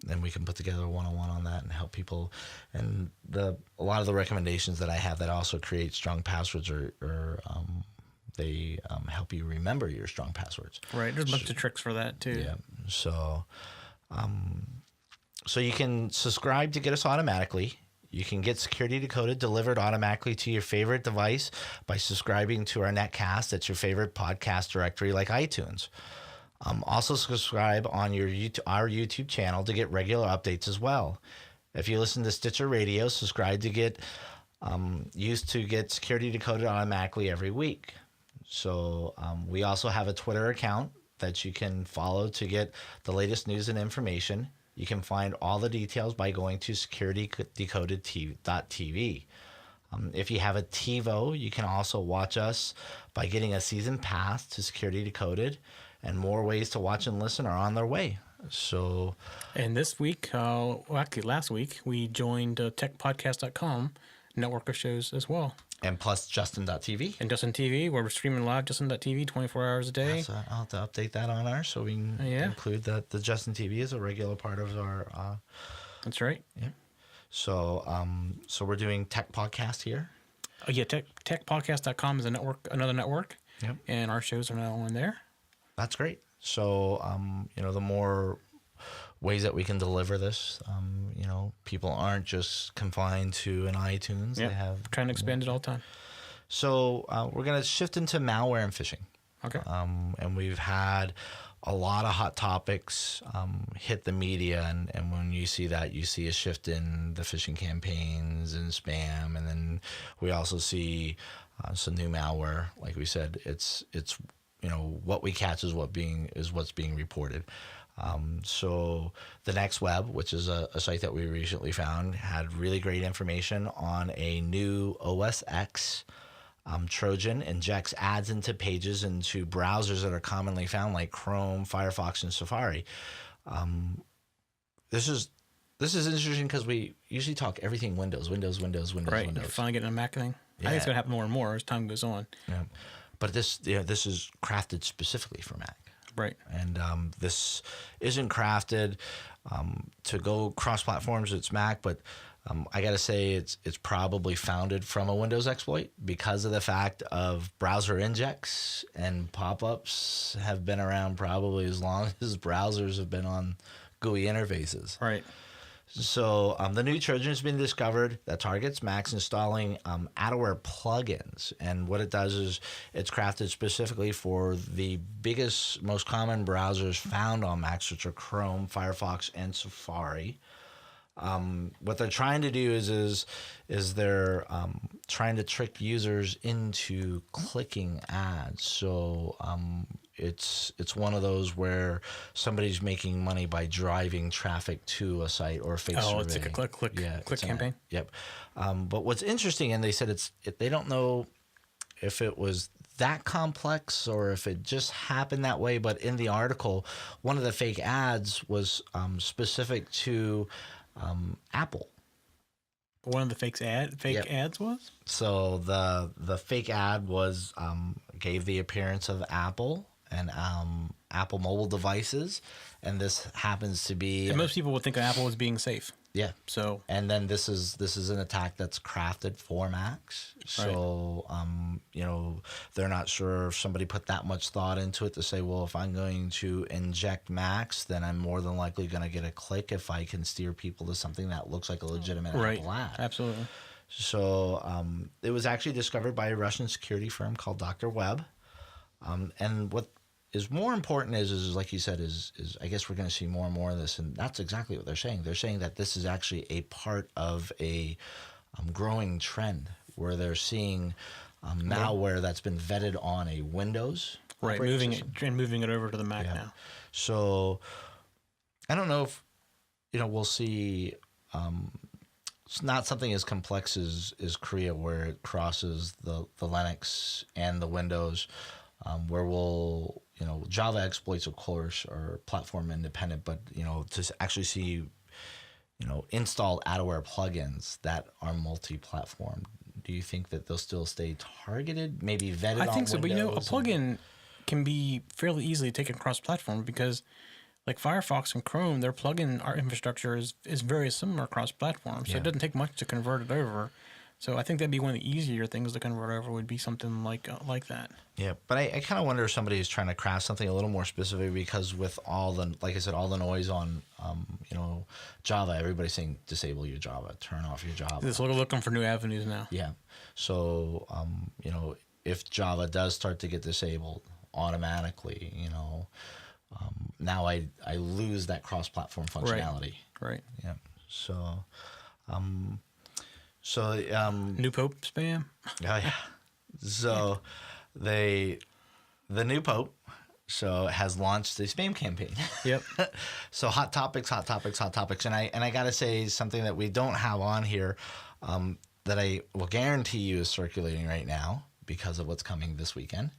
then we can put together a 101 on that and help people. And a lot of the recommendations that I have that also create strong passwords are they help you remember your strong passwords. Right. There's a bunch of tricks for that too. Yeah. So, so you can subscribe to get us automatically. You can get Security Decoded delivered automatically to your favorite device by subscribing to our Netcast at your favorite podcast directory like iTunes. Also subscribe on our YouTube channel to get regular updates as well. If you listen to Stitcher Radio, subscribe to get used to get Security Decoded automatically every week. So we also have a Twitter account that you can follow to get the latest news and information. You can find all the details by going to securitydecoded.tv. If you have a TiVo, you can also watch us by getting a season pass to Security Decoded, and more ways to watch and listen are on their way. So, and this week, well, actually last week, we joined techpodcast.com network of shows as well. And plus Justin.tv. And Justin TV, where we're streaming live, Justin.tv, 24 hours a day. So I'll have to update that on ours so we can include that the Justin TV is a regular part of our... That's right. Yeah. So so we're doing Tech Podcast here. Oh, yeah, techpodcast.com is another network. Yep. And our shows are now on there. That's great. So, you know, the more ways that we can deliver this, you know, people aren't just confined to an iTunes. Yep. They have Trying to expand it all the time. So we're going to shift into malware and phishing. Okay. And we've had a lot of hot topics hit the media. And when you see that, you see a shift in the phishing campaigns and spam. And then we also see some new malware. Like we said, it's you know, what we catch is what's being reported. So the Next Web, which is a site that we recently found, had really great information on a new OS X Trojan injects ads into pages into browsers that are commonly found like Chrome, Firefox, and Safari. This is interesting because we usually talk everything Windows. Right. Windows. You're finally getting a Mac thing. Yeah. I think it's going to happen more and more as time goes on. Yeah. But this is crafted specifically for Mac. Right. And this isn't crafted to go cross platforms. It's Mac, but I got to say it's probably founded from a Windows exploit because of the fact of browser injects and pop-ups have been around probably as long as browsers have been on GUI interfaces. Right. So the new Trojan has been discovered that targets Macs installing adware plugins. And what it does is it's crafted specifically for the biggest, most common browsers found on Macs, which are Chrome, Firefox, and Safari. What they're trying to do is they're trying to trick users into clicking ads. So it's one of those where somebody's making money by driving traffic to a site or a fake survey. Oh, it's like a click campaign. Yep. But what's interesting, and they said they don't know if it was that complex or if it just happened that way. But in the article, one of the fake ads was specific to Apple. One of the fake Yep. ads was? So the fake ad was gave the appearance of Apple and Apple mobile devices, and this happens to be And most people would think of Apple as being safe. yeah. So And then this is an attack that's crafted for Macs. So they're not sure if somebody put that much thought into it to say, well, if I'm going to inject Macs, then I'm more than likely going to get a click if I can steer people to something that looks like a legitimate right, Apple ad. absolutely. So it was actually discovered by a Russian security firm called Dr. Webb. And what is more important is like you said, is I guess we're going to see more and more of this. And that's exactly what they're saying. They're saying that this is actually a part of a growing trend where they're seeing malware that's been vetted on a Windows. Right, operating system. moving it over to the Mac now. So I don't know if we'll see. It's not something as complex as Korea, where it crosses the Linux and the Windows, where we'll Java exploits, of course, are platform independent, but to actually see installed adware plugins that are multi-platform. Do you think that they'll still stay targeted, maybe vetted? I think so, but a Windows plugin can be fairly easily taken cross-platform because, like Firefox and Chrome, their plugin infrastructure is very similar cross-platform, so it doesn't take much to convert it over. So I think that'd be one of the easier things to convert over would be something like that. Yeah, but I kind of wonder if somebody is trying to craft something a little more specific, because with all the, like I said, all the noise on Java, everybody's saying disable your Java, turn off your Java. It's looking for new avenues now. Yeah. So if Java does start to get disabled automatically, now I lose that cross-platform functionality. Right. Yeah. So New Pope spam. oh yeah. So the new Pope has launched a spam campaign. Yep. So hot topics, and I gotta say something that we don't have on here, that I will guarantee you is circulating right now because of what's coming this weekend.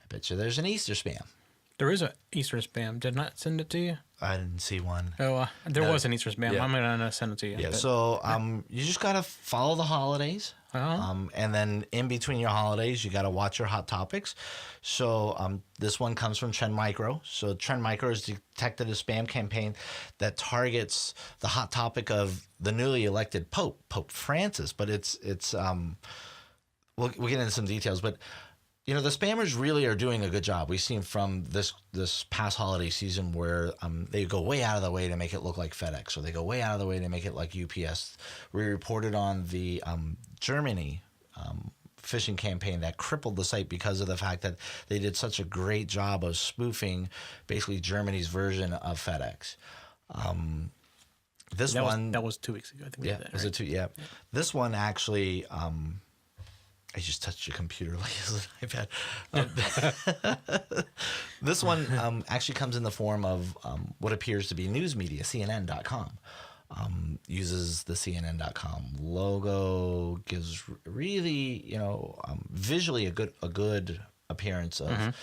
I bet you there's an Easter spam. There is a Easter spam. Did not send it to you? I didn't see one. Oh, there was an Easter spam. Yeah. I'm gonna send it to you. Yeah. but- So you just gotta follow the holidays. And then in between your holidays, you got to watch your hot topics. So this one comes from Trend Micro. So Trend Micro has detected a spam campaign that targets the hot topic of the newly elected Pope, Pope Francis. But it's we'll get into some details. But the spammers really are doing a good job. We've seen from this past holiday season where they go way out of the way to make it look like FedEx, or they go way out of the way to make it like UPS. We reported on the Germany phishing campaign that crippled the site because of the fact that they did such a great job of spoofing basically Germany's version of FedEx. That was 2 weeks ago. I think we did that, was right? it 2? Yeah. This one actually. I just touched your computer like it's an iPad. This one actually comes in the form of what appears to be news media, CNN.com. Uses the CNN.com logo, gives really, visually a good appearance of,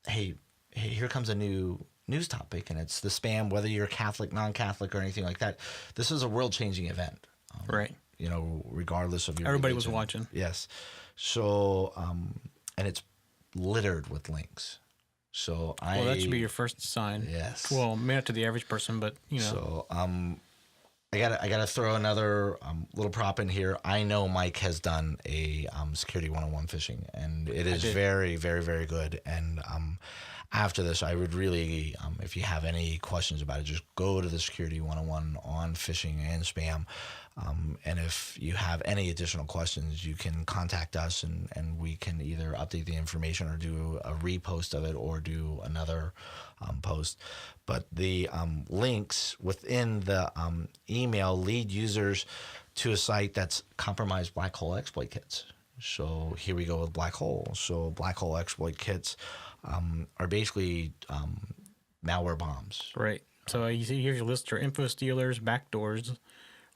hey, here comes a new news topic, and it's the spam, whether you're Catholic, non-Catholic, or anything like that. This is a world-changing event. Right. Regardless of your Everybody religion. was watching. Yes. So, and it's littered with links. So Well, that should be your first sign. Yes. Well, maybe not to the average person, but So, I gotta throw another little prop in here. I know Mike has done a Security 101 phishing, and it is very, very, very good. And after this, I would really, if you have any questions about it, just go to the Security 101 on phishing and spam. And if you have any additional questions, you can contact us, and we can either update the information or do a repost of it or do another post. But the links within the email lead users to a site that's compromised black hole exploit kits. So here we go with black hole. So black hole exploit kits are basically malware bombs. right. So you see here's your list for info stealers, backdoors,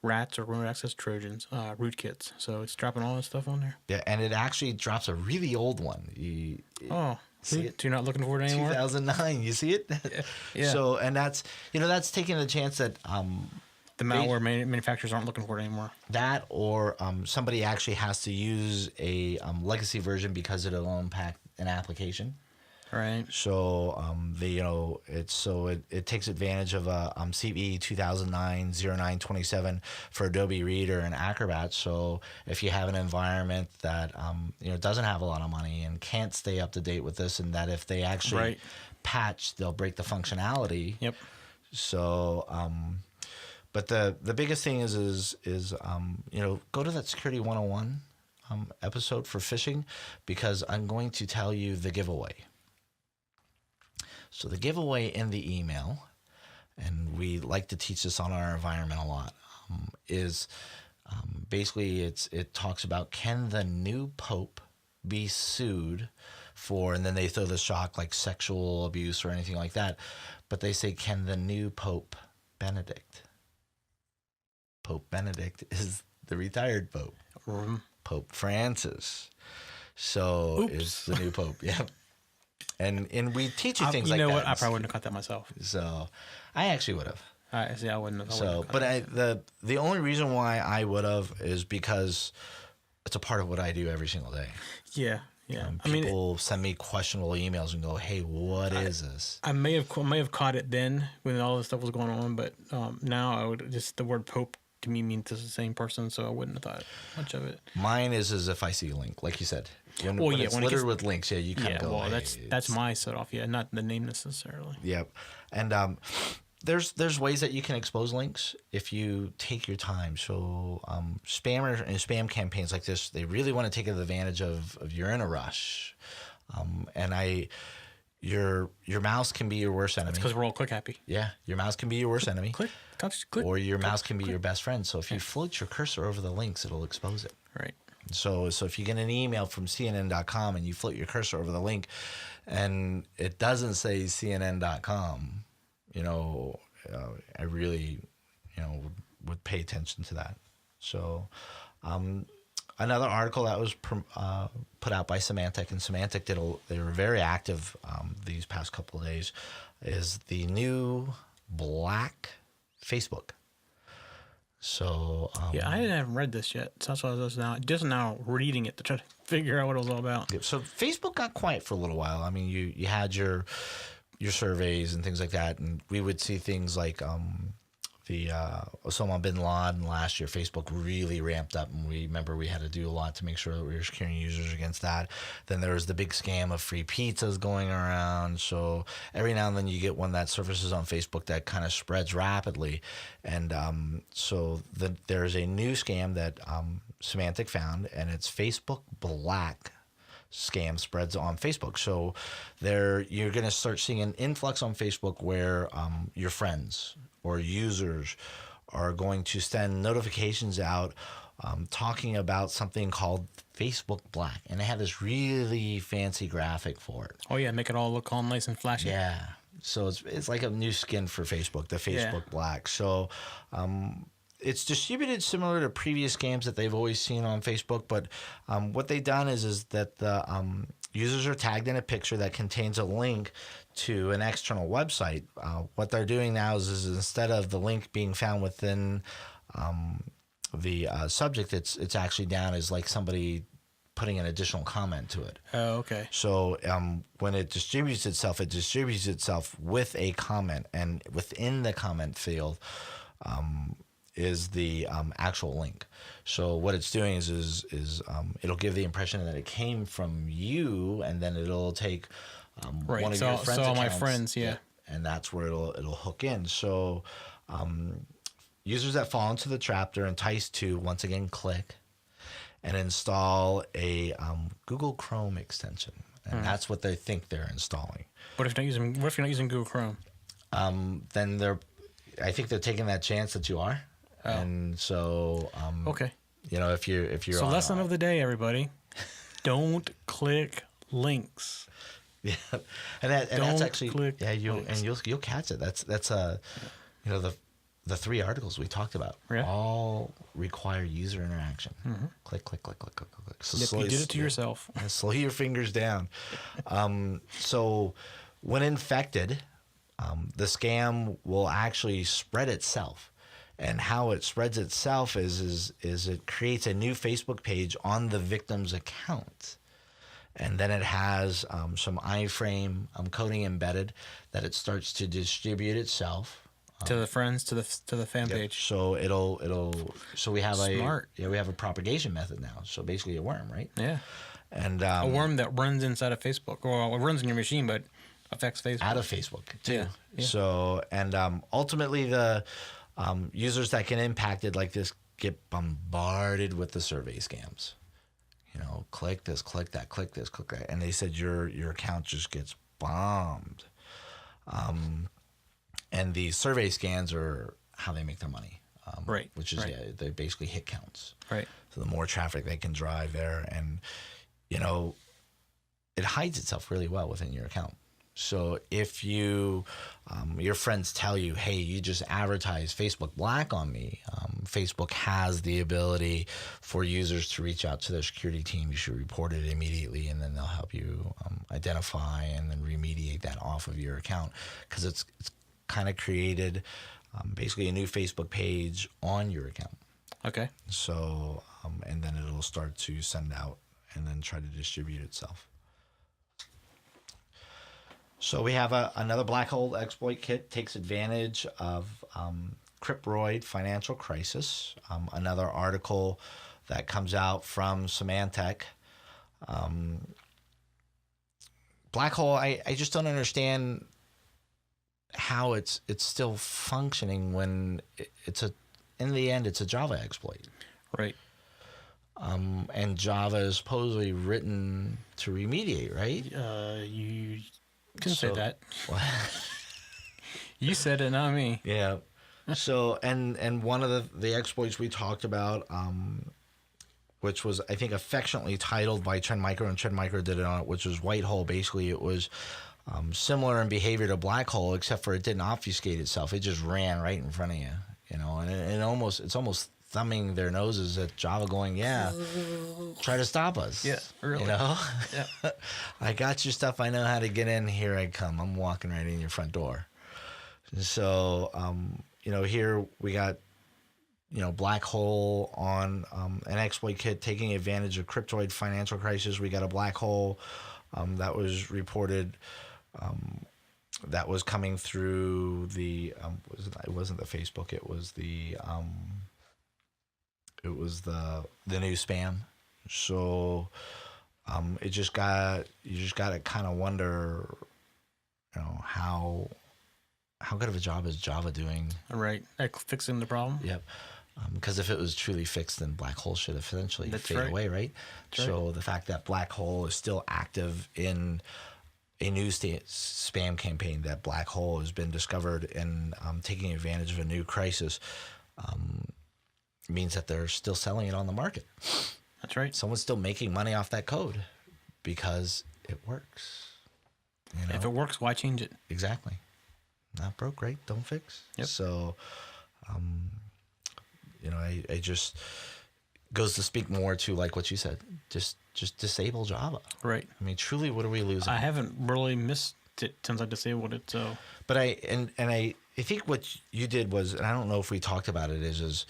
rats or remote access Trojans, rootkits. So it's dropping all this stuff on there. Yeah, and it actually drops a really old one. Oh, see it? so you're not looking for it anymore? 2009. You see it? Yeah. So, and that's that's taking the chance that The malware manufacturers aren't looking for it anymore. that or somebody actually has to use a legacy version because it'll impact an application. Right. So it takes advantage of a CVE 2009-0927 for Adobe Reader and Acrobat. So if you have an environment that doesn't have a lot of money and can't stay up to date with this, and that if they actually patch, they'll break the functionality. Yep. So but the biggest thing is go to that Security 101 episode for phishing, because I'm going to tell you the giveaway. So the giveaway in the email, and we like to teach this on our environment a lot, is basically it talks about, can the new pope be sued for, and then they throw the shock like sexual abuse or anything like that, but they say, can the new Pope Benedict? Pope Benedict is the retired pope. Pope Francis. So is the new pope. Yep. And we teach you things like that. You know what? I probably wouldn't have caught that myself. So I actually would have. I wouldn't have. The only reason why I would have is because it's a part of what I do every single day. Yeah. Yeah. People send me questionable emails and go, "Hey, what is this?" I may have caught it then when all this stuff was going on, but now I would just, the word pope to me means the same person, so I wouldn't have thought much of it. Mine is if I see a link, like you said. When it's littered with links, you kind of go. Well, that's my set off. Yeah, not the name necessarily. Yep, and there's ways that you can expose links if you take your time. So spammers and spam campaigns like this, they really want to take advantage of you're in a rush, your mouse can be your worst enemy. Because we're all click happy. Yeah, your mouse can be your worst enemy. Click, touch, click. Or your mouse can be your best friend. So if you float your cursor over the links, it'll expose it. Right. So if you get an email from CNN.com and you float your cursor over the link, and it doesn't say CNN.com, I really, would pay attention to that. So, another article that was put out by Symantec, and Symantec they were very active these past couple of days, is the new black Facebook. So I haven't read this yet. So that's why I was just now reading it to try to figure out what it was all about. So Facebook got quiet for a little while. I mean, you had your surveys and things like that, and we would see things like the Osama bin Laden last year. Facebook really ramped up, and we had to do a lot to make sure that we were securing users against that. Then there was the big scam of free pizzas going around. So every now and then you get one that surfaces on Facebook that kind of spreads rapidly. And there's a new scam that Symantec found, and it's Facebook Black scam spreads on Facebook. So you're going to start seeing an influx on Facebook where your friends or users are going to send notifications out talking about something called Facebook Black. And they have this really fancy graphic for it. Oh, yeah, make it all look all nice and flashy. Yeah. So it's like a new skin for Facebook, the Facebook Black. So it's distributed similar to previous scams that they've always seen on Facebook. But what they've done is that the users are tagged in a picture that contains a link to an external website. What they're doing now is instead of the link being found within the subject, it's actually down as like somebody putting an additional comment to it. Oh, okay. So when it distributes itself with a comment, and within the comment field is the actual link. So what it's doing is it'll give the impression that it came from you, and then it'll take one of your friends' all my accounts, friends, and that's where it'll hook in. So users that fall into the trap are enticed to once again click and install a Google Chrome extension, and that's what they think they're installing. What if you're not using Google Chrome? Then I think they're taking that chance that you are, and so okay. If you're so lesson of the day, everybody, don't click links. Yeah, and that's actually click you'll catch it. That's the 3 articles we talked about all require user interaction. Click, click, click, click, click, click. So you did it to yourself. Slow your fingers down. So when infected, the scam will actually spread itself. And how it spreads itself is it creates a new Facebook page on the victim's account. And then it has some iframe coding embedded that it starts to distribute itself To the friends, to the fan page. So so we have Smart. we have a propagation method now. So basically a worm, right? Yeah. And A worm that runs inside of Facebook. Well, it runs in your machine, but affects Facebook. out of Facebook too. Yeah. So and ultimately the users that get impacted like this get bombarded with the survey scams. You know, click this, click that, click this, click that, and they said your account just gets bombed. And the survey scans are how they make their money, Right. Which is they basically hit counts. Right. So the more traffic they can drive there, and you know, it hides itself really well within your account. So if you, your friends tell you, hey, you just advertised Facebook Black on me, Facebook has the ability for users to reach out to their security team. You should report it immediately, and then they'll help you identify and then remediate that off of your account, because it's kind of created basically a new Facebook page on your account. Okay. So, and then it'll start to send out and then try to distribute itself. So we have another black hole exploit kit, takes advantage of Cryptroid financial crisis. Another article that comes out from Symantec. Black hole, I just don't understand how it's still functioning when in the end it's a Java exploit. Right. And Java is supposedly written to remediate, right? You can say that. Well, You said it, not me. yeah. So and one of the exploits we talked about, which was I think affectionately titled by Trend Micro, and Trend Micro did it on it, which was White Hole. Basically, it was similar in behavior to Black Hole, except for it didn't obfuscate itself. It just ran right in front of you, you know, and it's almost thumbing their noses at Java, going, "Yeah, try to stop us." Yeah, really. You know, Yeah. I got your stuff. I know how to get in. Here I come. I'm walking right in your front door. So, you know, here we got, you know, Black Hole on an exploit kit taking advantage of Cryptroid financial crisis. We got a Black Hole that was reported. That was coming through the it wasn't the Facebook. It was the new spam. So you just got to kind of wonder, you know, how good of a job is Java doing? Right. Fixing the problem. Yep. Because if it was truly fixed, then Black Hole should eventually fade right. away, right? That's So the fact that Black Hole is still active in a new spam campaign, that Black Hole has been discovered and taking advantage of a new crisis, means that they're still selling it on the market. That's right. Someone's still making money off that code because it works. You know? If it works, why change it? Exactly. Not broke, right? Don't fix. Yep. So, you know, I just goes to speak more to like what you said. Just disable Java. Right. I mean, truly, what are we losing? I haven't really missed it since I disabled it. So. But I think what you did was, and I don't know if we talked about it, is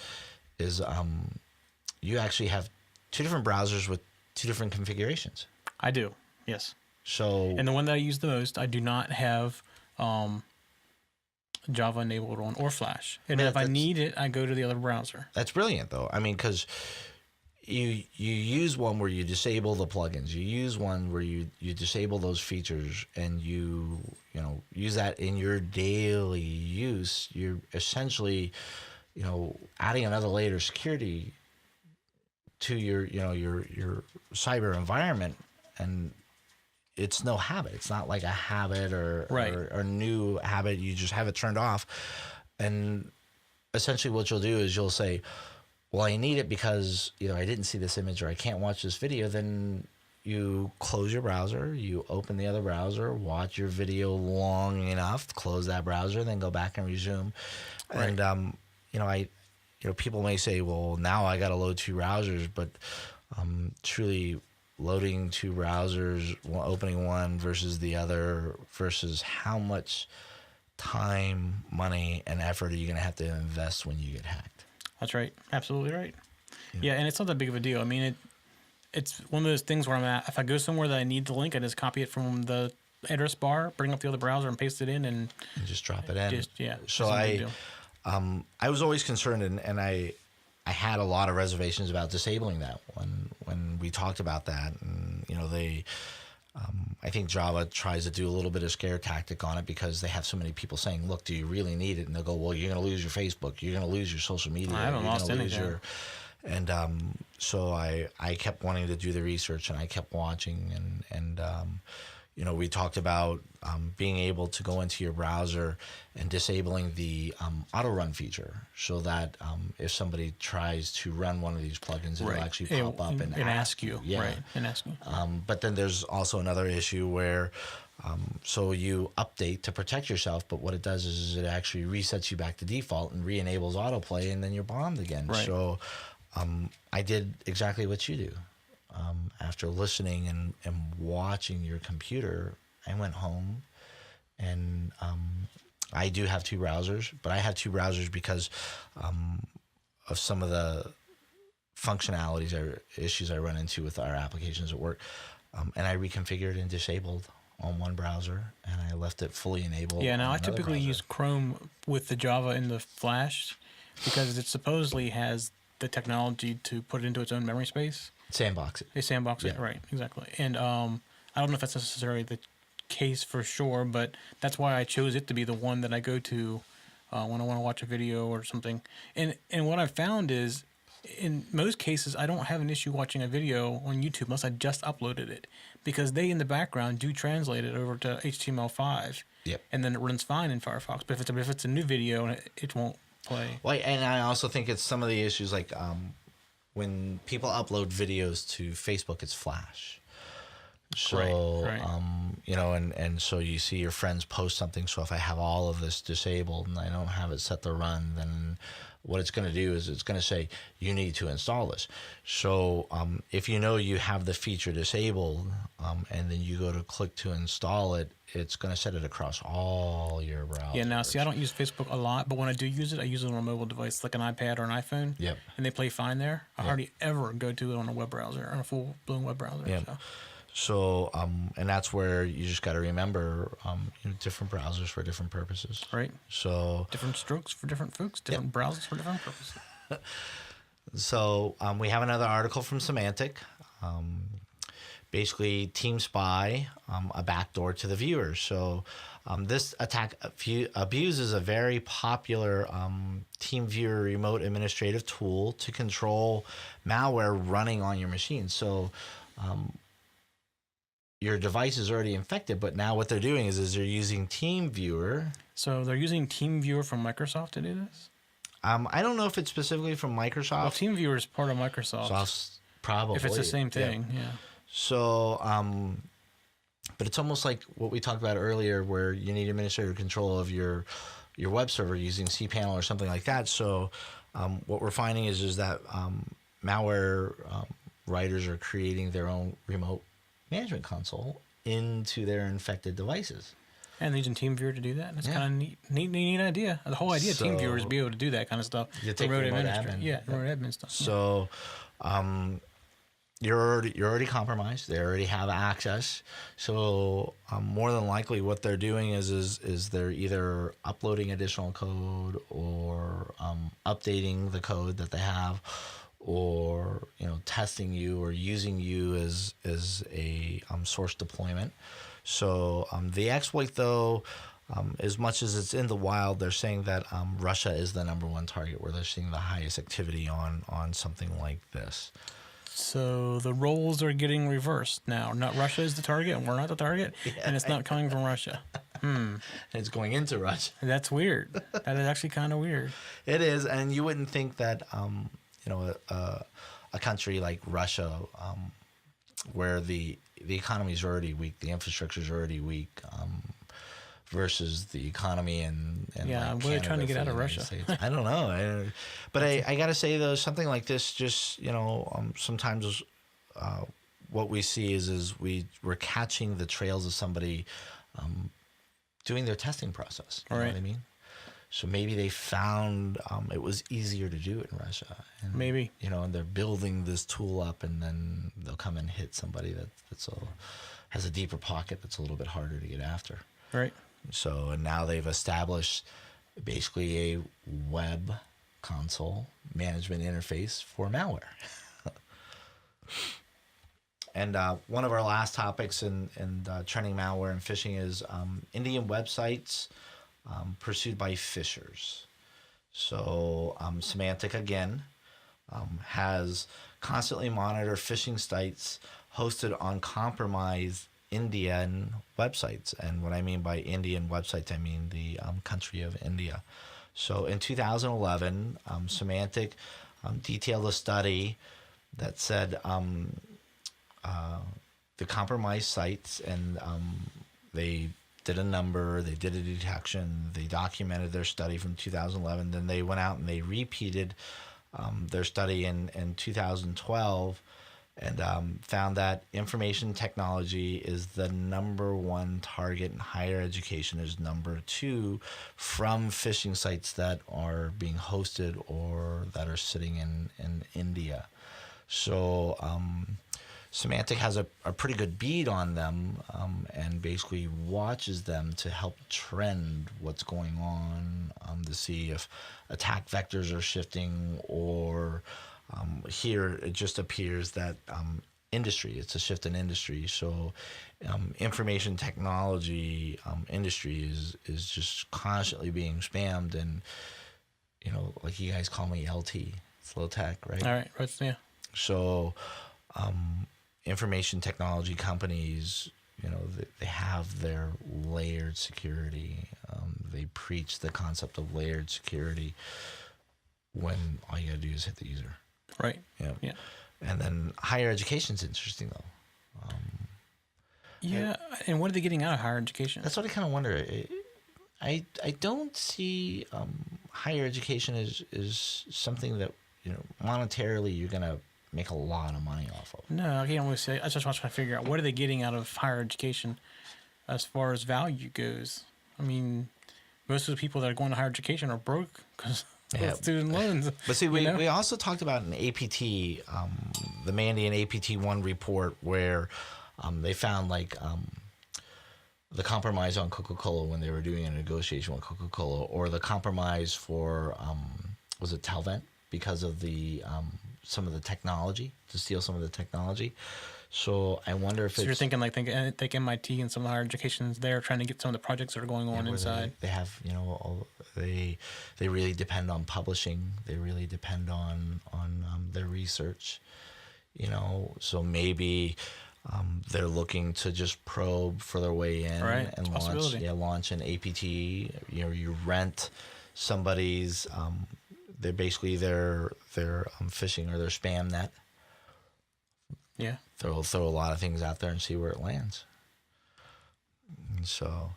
you actually have two different browsers with two different configurations. I do. Yes. So. And the one that I use the most, I do not have Java enabled on or Flash. And if I need it, I go to the other browser. That's brilliant, though. I mean, because you use one where you disable the plugins. You use one where you disable those features, and you know, use that in your daily use. You're essentially, you know, adding another layer of security to your cyber environment, and it's no habit. It's not like a habit or a new habit. You just have it turned off. And essentially what you'll do is you'll say, well, I need it because, you know, I didn't see this image or I can't watch this video. Then you close your browser, you open the other browser, watch your video long enough, close that browser, then go back and resume. Right. And people may say, well, now I got to load 2 browsers, but truly loading 2 browsers, opening one versus the other, versus how much time, money, and effort are you going to have to invest when you get hacked? That's right. Absolutely right. Yeah, and it's not that big of a deal. I mean, it's one of those things where if I go somewhere that I need the link, I just copy it from the address bar, bring up the other browser, and paste it in, and just drop it in. So I was always concerned, and I had a lot of reservations about disabling that when we talked about that, and I think Java tries to do a little bit of scare tactic on it because they have so many people saying, look, do you really need it? And they'll go, well, you're going to lose your Facebook. You're going to lose your social media. I haven't lost anything. And so I kept wanting to do the research, and I kept watching, and we talked about being able to go into your browser and disabling the auto run feature, so that if somebody tries to run one of these plugins, it'll actually pop up and ask you. Yeah. Right, and ask you. But then there's also another issue where so you update to protect yourself, but what it does is it actually resets you back to default and re-enables autoplay, and then you're bombed again. Right. So I did exactly what you do. After listening and watching your computer, I went home, and I do have 2 browsers, but I have 2 browsers because of some of the functionalities or issues I run into with our applications at work. And I reconfigured and disabled on one browser, and I left it fully enabled. Yeah, now I typically use Chrome with the Java and the Flash because it supposedly has the technology to put it into its own memory space. Sandbox it. They sandbox it, right, exactly. And I don't know if that's necessarily the case for sure, but that's why I chose it to be the one that I go to when I want to watch a video or something. And what I've found is, in most cases, I don't have an issue watching a video on YouTube unless I just uploaded it, because they in the background do translate it over to HTML5, and then it runs fine in Firefox. But if it's a new video, it won't play. Well, and I also think it's some of the issues like when people upload videos to Facebook, it's Flash. So, right. And so you see your friends post something. So if I have all of this disabled and I don't have it set to run, then what it's going to do is it's going to say, you need to install this. So if you have the feature disabled and then you go to click to install it, it's going to set it across all your browsers. Yeah, now, see, I don't use Facebook a lot, but when I do use it, I use it on a mobile device like an iPad or an iPhone. Yep. And they play fine there. I hardly ever go to it on a web browser, on a full-blown web browser. Yeah. So, and that's where you just got to remember different browsers for different purposes. Right. So different strokes for different folks, different browsers for different purposes. So we have another article from Semantic. Basically, Team Spy, a backdoor to the viewer. So this attack abuses a very popular TeamViewer remote administrative tool to control malware running on your machine. So your device is already infected, but now what they're doing is they're using TeamViewer. So they're using TeamViewer from Microsoft to do this? I don't know if it's specifically from Microsoft. Well, TeamViewer is part of Microsoft. Soft's probably. If it's the same thing, yeah. So, but it's almost like what we talked about earlier, where you need administrator control of your web server using cPanel or something like that. So, what we're finding is that malware writers are creating their own remote management console into their infected devices. And they're using TeamViewer to do that. That's kind of neat idea. The whole idea of TeamViewer is to be able to do that kind of stuff. You take remote admin. Yeah, remote admin stuff. So, you're already compromised. They already have access. So more than likely, what they're doing is they're either uploading additional code or updating the code that they have, or testing you or using you as a source deployment. So the exploit, though, as much as it's in the wild, they're saying that Russia is the #1 target where they're seeing the highest activity on something like this. So the roles are getting reversed now. Not Russia is the target, and we're not the target, and it's not coming from Russia. It's going into Russia. That's weird. That is actually kind of weird. It is, and you wouldn't think that a country like Russia, where the economy is already weak, the infrastructure is already weak, versus the economy and Yeah, like what are they trying to Canada get for out the of United Russia? States. I don't know. But I got to say, though, something like this just, sometimes what we see is we're catching the trails of somebody doing their testing process. You know what I mean? So maybe they found it was easier to do it in Russia. And, Maybe. and they're building this tool up, and then they'll come and hit somebody has a deeper pocket that's a little bit harder to get after. Right. So, and now they've established basically a web console management interface for malware. And one of our last topics in trending malware and phishing is Indian websites pursued by phishers. So Symantec, again, has constantly monitored phishing sites hosted on compromised Indian websites. And what I mean by Indian websites, I mean the country of India. So in 2011, Symantec detailed a study that said the compromised sites, and they did a number, they did a detection, they documented their study from 2011. Then they went out and they repeated their study in 2012 and found that information technology is the number one target in higher education, is number two from phishing sites that are being hosted or that are sitting in India. So Symantec has a pretty good bead on them and basically watches them to help trend what's going on, to see if attack vectors are shifting, or here it just appears that it's a shift in industry. So information technology industry is just constantly being spammed, and like you guys call me LT, it's low tech, right? All right. Right. Yeah. So information technology companies, they have their layered security. They preach the concept of layered security when all you got to do is hit the user. Right. Yeah. Yeah. And then higher education's interesting, though. Yeah. And what are they getting out of higher education? That's what I kind of wonder. I don't see higher education is something that, monetarily you're going to make a lot of money off of. No, I can't always say. I just want to figure out what are they getting out of higher education as far as value goes. I mean, most of the people that are going to higher education are broke because of student loans. But see, we also talked about an APT, the Mandiant APT-1 report, where they found the compromise on Coca-Cola when they were doing a negotiation with Coca-Cola, or the compromise for, was it Talvent, because of the some of the technology, to steal some of the technology. So I wonder if you're thinking like MIT and some of the higher educations there trying to get some of the projects that are going on inside. They have, they really depend on publishing. They really depend on their research, so maybe they're looking to just probe for their way in, right. And launch an APT. You rent somebody's, they're basically their phishing or their spam net. Yeah. Throw a lot of things out there and see where it lands. And so,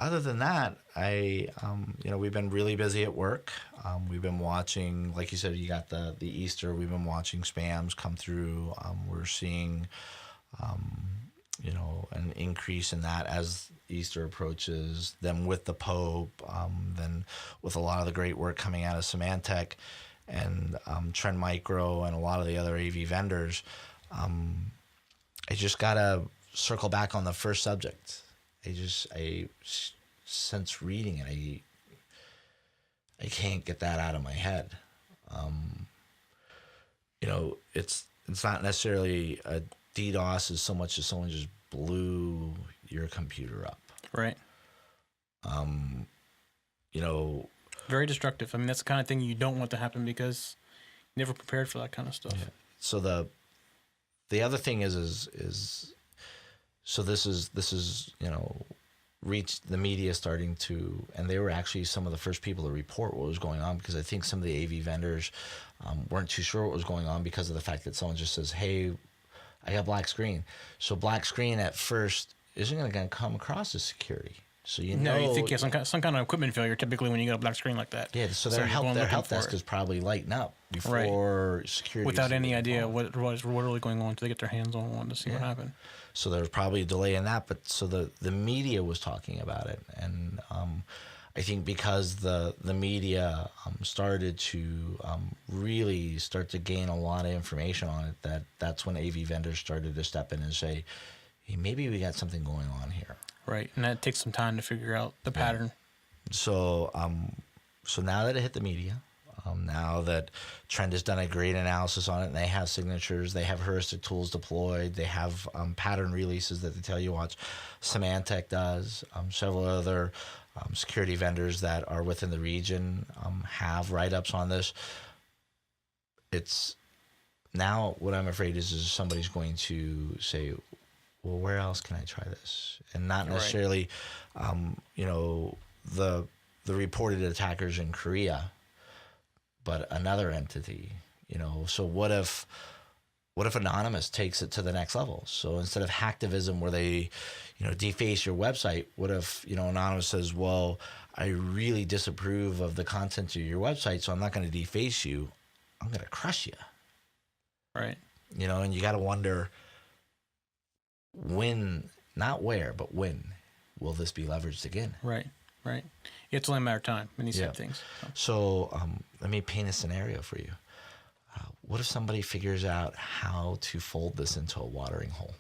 other than that, we've been really busy at work. We've been watching, like you said, you got the Easter. We've been watching spams come through. We're seeing, an increase in that as Easter approaches. Then with the Pope, then with a lot of the great work coming out of Symantec and Trend Micro and a lot of the other AV vendors. I just gotta circle back on the first subject. Since reading it, I can't get that out of my head. It's not necessarily a DDoS as so much as someone just blew your computer up. Right. Very destructive. I mean, that's the kind of thing you don't want to happen because you're never prepared for that kind of stuff. Yeah. So the other thing is so this is reached the media starting to, and they were actually some of the first people to report what was going on, because I think some of the AV vendors weren't too sure what was going on because of the fact that someone just says, hey, I got black screen. So black screen at first isn't going to come across as security. So you No, know, you think you have some kind of equipment failure typically when you get a black screen like that. yeah. So you're their going looking help for desk it is probably lighting up before security without any idea what really going on until they get their hands on one to see what happened. So there was probably a delay in that, but so the media was talking about it, and I think because the media started to really start to gain a lot of information on it, that's when AV vendors started to step in and say, hey, maybe we got something going on here. Right, and that takes some time to figure out the pattern. So so now that it hit the media, now that Trend has done a great analysis on it, and they have signatures, they have heuristic tools deployed, they have pattern releases that they tell you watch. Symantec does. Several other security vendors that are within the region have write-ups on this. It's now what I'm afraid is somebody's going to say, well, where else can I try this? And not necessarily, the reported attackers in Korea, but another entity. So what if Anonymous takes it to the next level? So instead of hacktivism, where they, deface your website, what if Anonymous says, well, I really disapprove of the content of your website, so I'm not going to deface you. I'm going to crush you. Right. And you got to wonder, when, not where, but when will this be leveraged again? Right. It's only a matter of time in these type of things. So let me paint a scenario for you. What if somebody figures out how to fold this into a watering hole?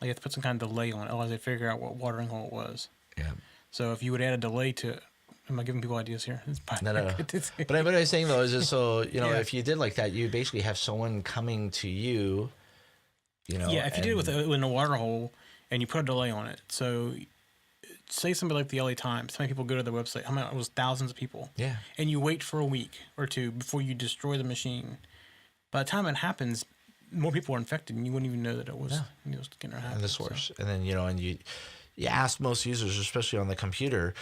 You have to put some kind of delay on it, otherwise they figure out what watering hole it was. Yeah. So if you would add a delay to, am I giving people ideas here? No. But what I'm saying though is just so if you did like that, you basically have someone coming to you. Yeah, if you did it with a water hole and you put a delay on it. So say somebody like the LA Times, how many people go to their website? How many? It was thousands of people. Yeah. And you wait for a week or two before you destroy the machine. By the time it happens, more people are infected, and you wouldn't even know that it was getting happen. And the source, and then and you ask most users, especially on the computer,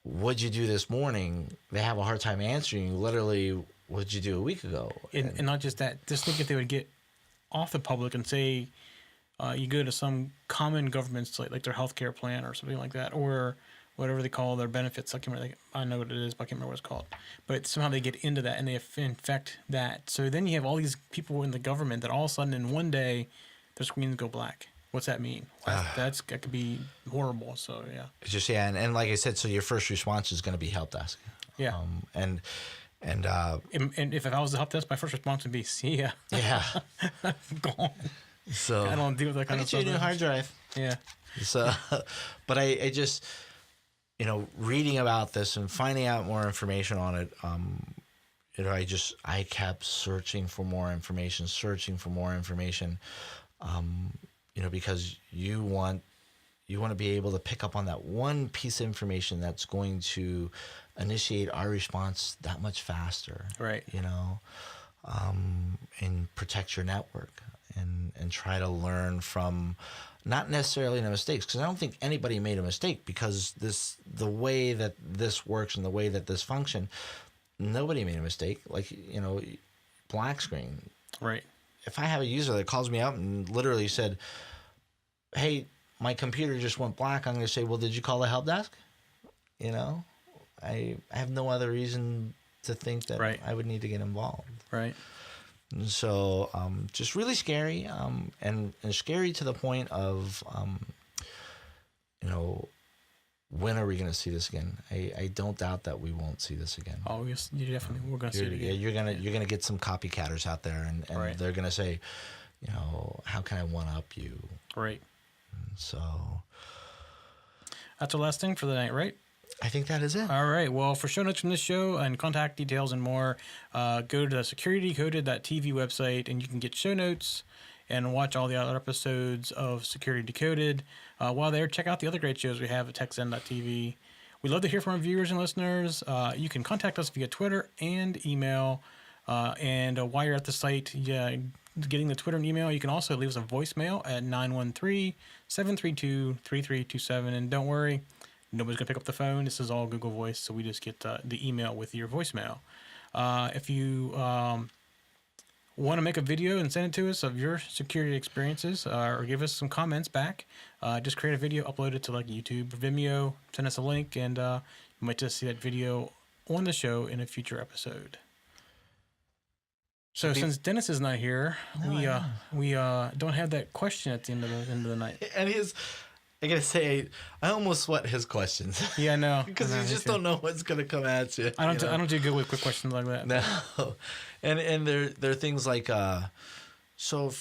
what'd you do this morning? They have a hard time answering you. Literally, what'd you do a week ago? And not just that. Just think if they would get off the public and say, you go to some common government site, like their healthcare plan or something like that, or whatever they call their benefits. I know what it is, but I can't remember what it's called. But somehow they get into that and they infect that. So then you have all these people in the government that all of a sudden in one day their screens go black. What's that mean? That could be horrible. So yeah. It's just and like I said, so your first response is going to be help desk. Yeah. And if I was the help desk, my first response would be, see ya. Yeah. I'm gone. So I don't deal with that kind of stuff. I'll get you a new hard drive. Yeah. So, but I just, reading about this and finding out more information on it, I kept searching for more information, because you want to be able to pick up on that one piece of information that's going to initiate our response that much faster. Right. And protect your network and try to learn from not necessarily the mistakes, because I don't think anybody made a mistake, because the way that this works and the way that this functions, nobody made a mistake. Like, black screen. Right. If I have a user that calls me up and literally said, hey, my computer just went black, I'm going to say, well, did you call the help desk? I have no other reason to think that I would need to get involved. Right. And so just really scary, and scary to the point of, when are we going to see this again? I don't doubt that we won't see this again. Oh, yes, we're going to see it again. You're gonna get some copycatters out there, and they're going to say, how can I one up you? Right. And so that's the last thing for the night, right? I think that is it. All right. Well, for show notes from this show and contact details and more, go to the securitydecoded.tv website, and you can get show notes and watch all the other episodes of Security Decoded. While there, check out the other great shows we have at techzen.tv. We'd love to hear from our viewers and listeners. You can contact us via Twitter and email. And while you're at the site, getting the Twitter and email, you can also leave us a voicemail at 913-732-3327. And don't worry, nobody's going to pick up the phone. This is all Google Voice, so we just get the email with your voicemail. If you want to make a video and send it to us of your security experiences, or give us some comments back, just create a video, upload it to like YouTube or Vimeo, send us a link, and you might just see that video on the show in a future episode. So since Dennis is not here, we don't have that question at the end of the night. And I gotta say, I almost sweat his questions. Yeah, I know. Because you just don't know what's gonna come at you. I don't do good with quick questions like that. No, and there are things like, so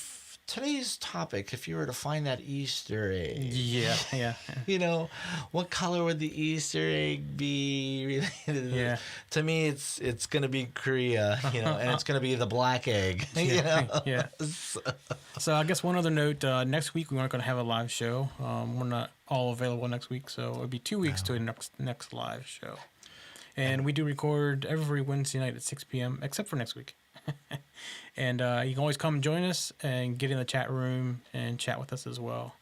today's topic, if you were to find that Easter egg, yeah. you know, what color would the Easter egg be related to? Yeah. To me, it's gonna be Korea, you know, and it's gonna be the black egg. You know? Yeah. So I guess one other note: next week we aren't going to have a live show. We're not all available next week, so it'll be 2 weeks to the next live show. And we do record every Wednesday night at 6 p.m. except for next week. And you can always come and join us and get in the chat room and chat with us as well.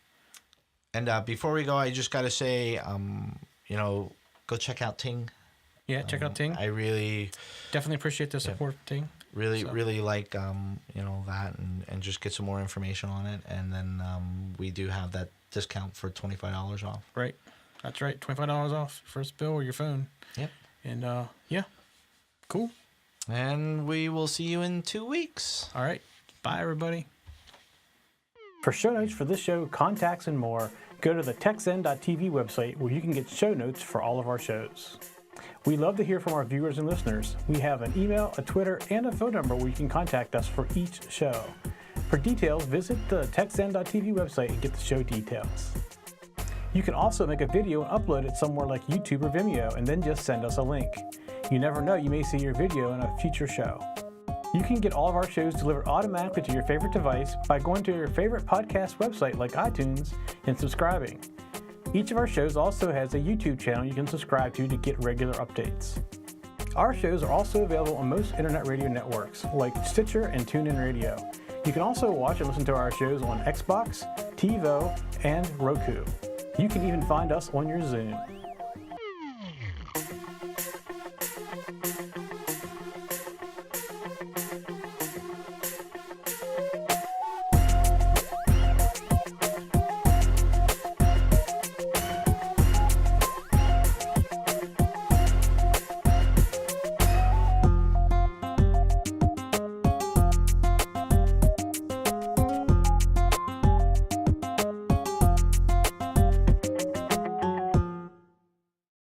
And before we go, I just got to say, you know, go check out Ting. Yeah, check out Ting. I really definitely appreciate the support of Ting. Really like, you know, that and just get some more information on it. And then we do have that discount for $25 off. Right. That's right. $25 off first bill or your phone. Yep. And yeah, cool. And we will see you in 2 weeks. All right. Bye, everybody. For show notes for this show, contacts, and more, go to the TextZen.tv website where you can get show notes for all of our shows. We love to hear from our viewers and listeners. We have an email, a Twitter, and a phone number where you can contact us for each show. For details, visit the TextZen.tv website and get the show details. You can also make a video and upload it somewhere like YouTube or Vimeo and then just send us a link. You never know, you may see your video in a future show. You can get all of our shows delivered automatically to your favorite device by going to your favorite podcast website like iTunes and subscribing. Each of our shows also has a YouTube channel you can subscribe to get regular updates. Our shows are also available on most internet radio networks like Stitcher and TuneIn Radio. You can also watch and listen to our shows on Xbox, TiVo, and Roku. You can even find us on your Zoom.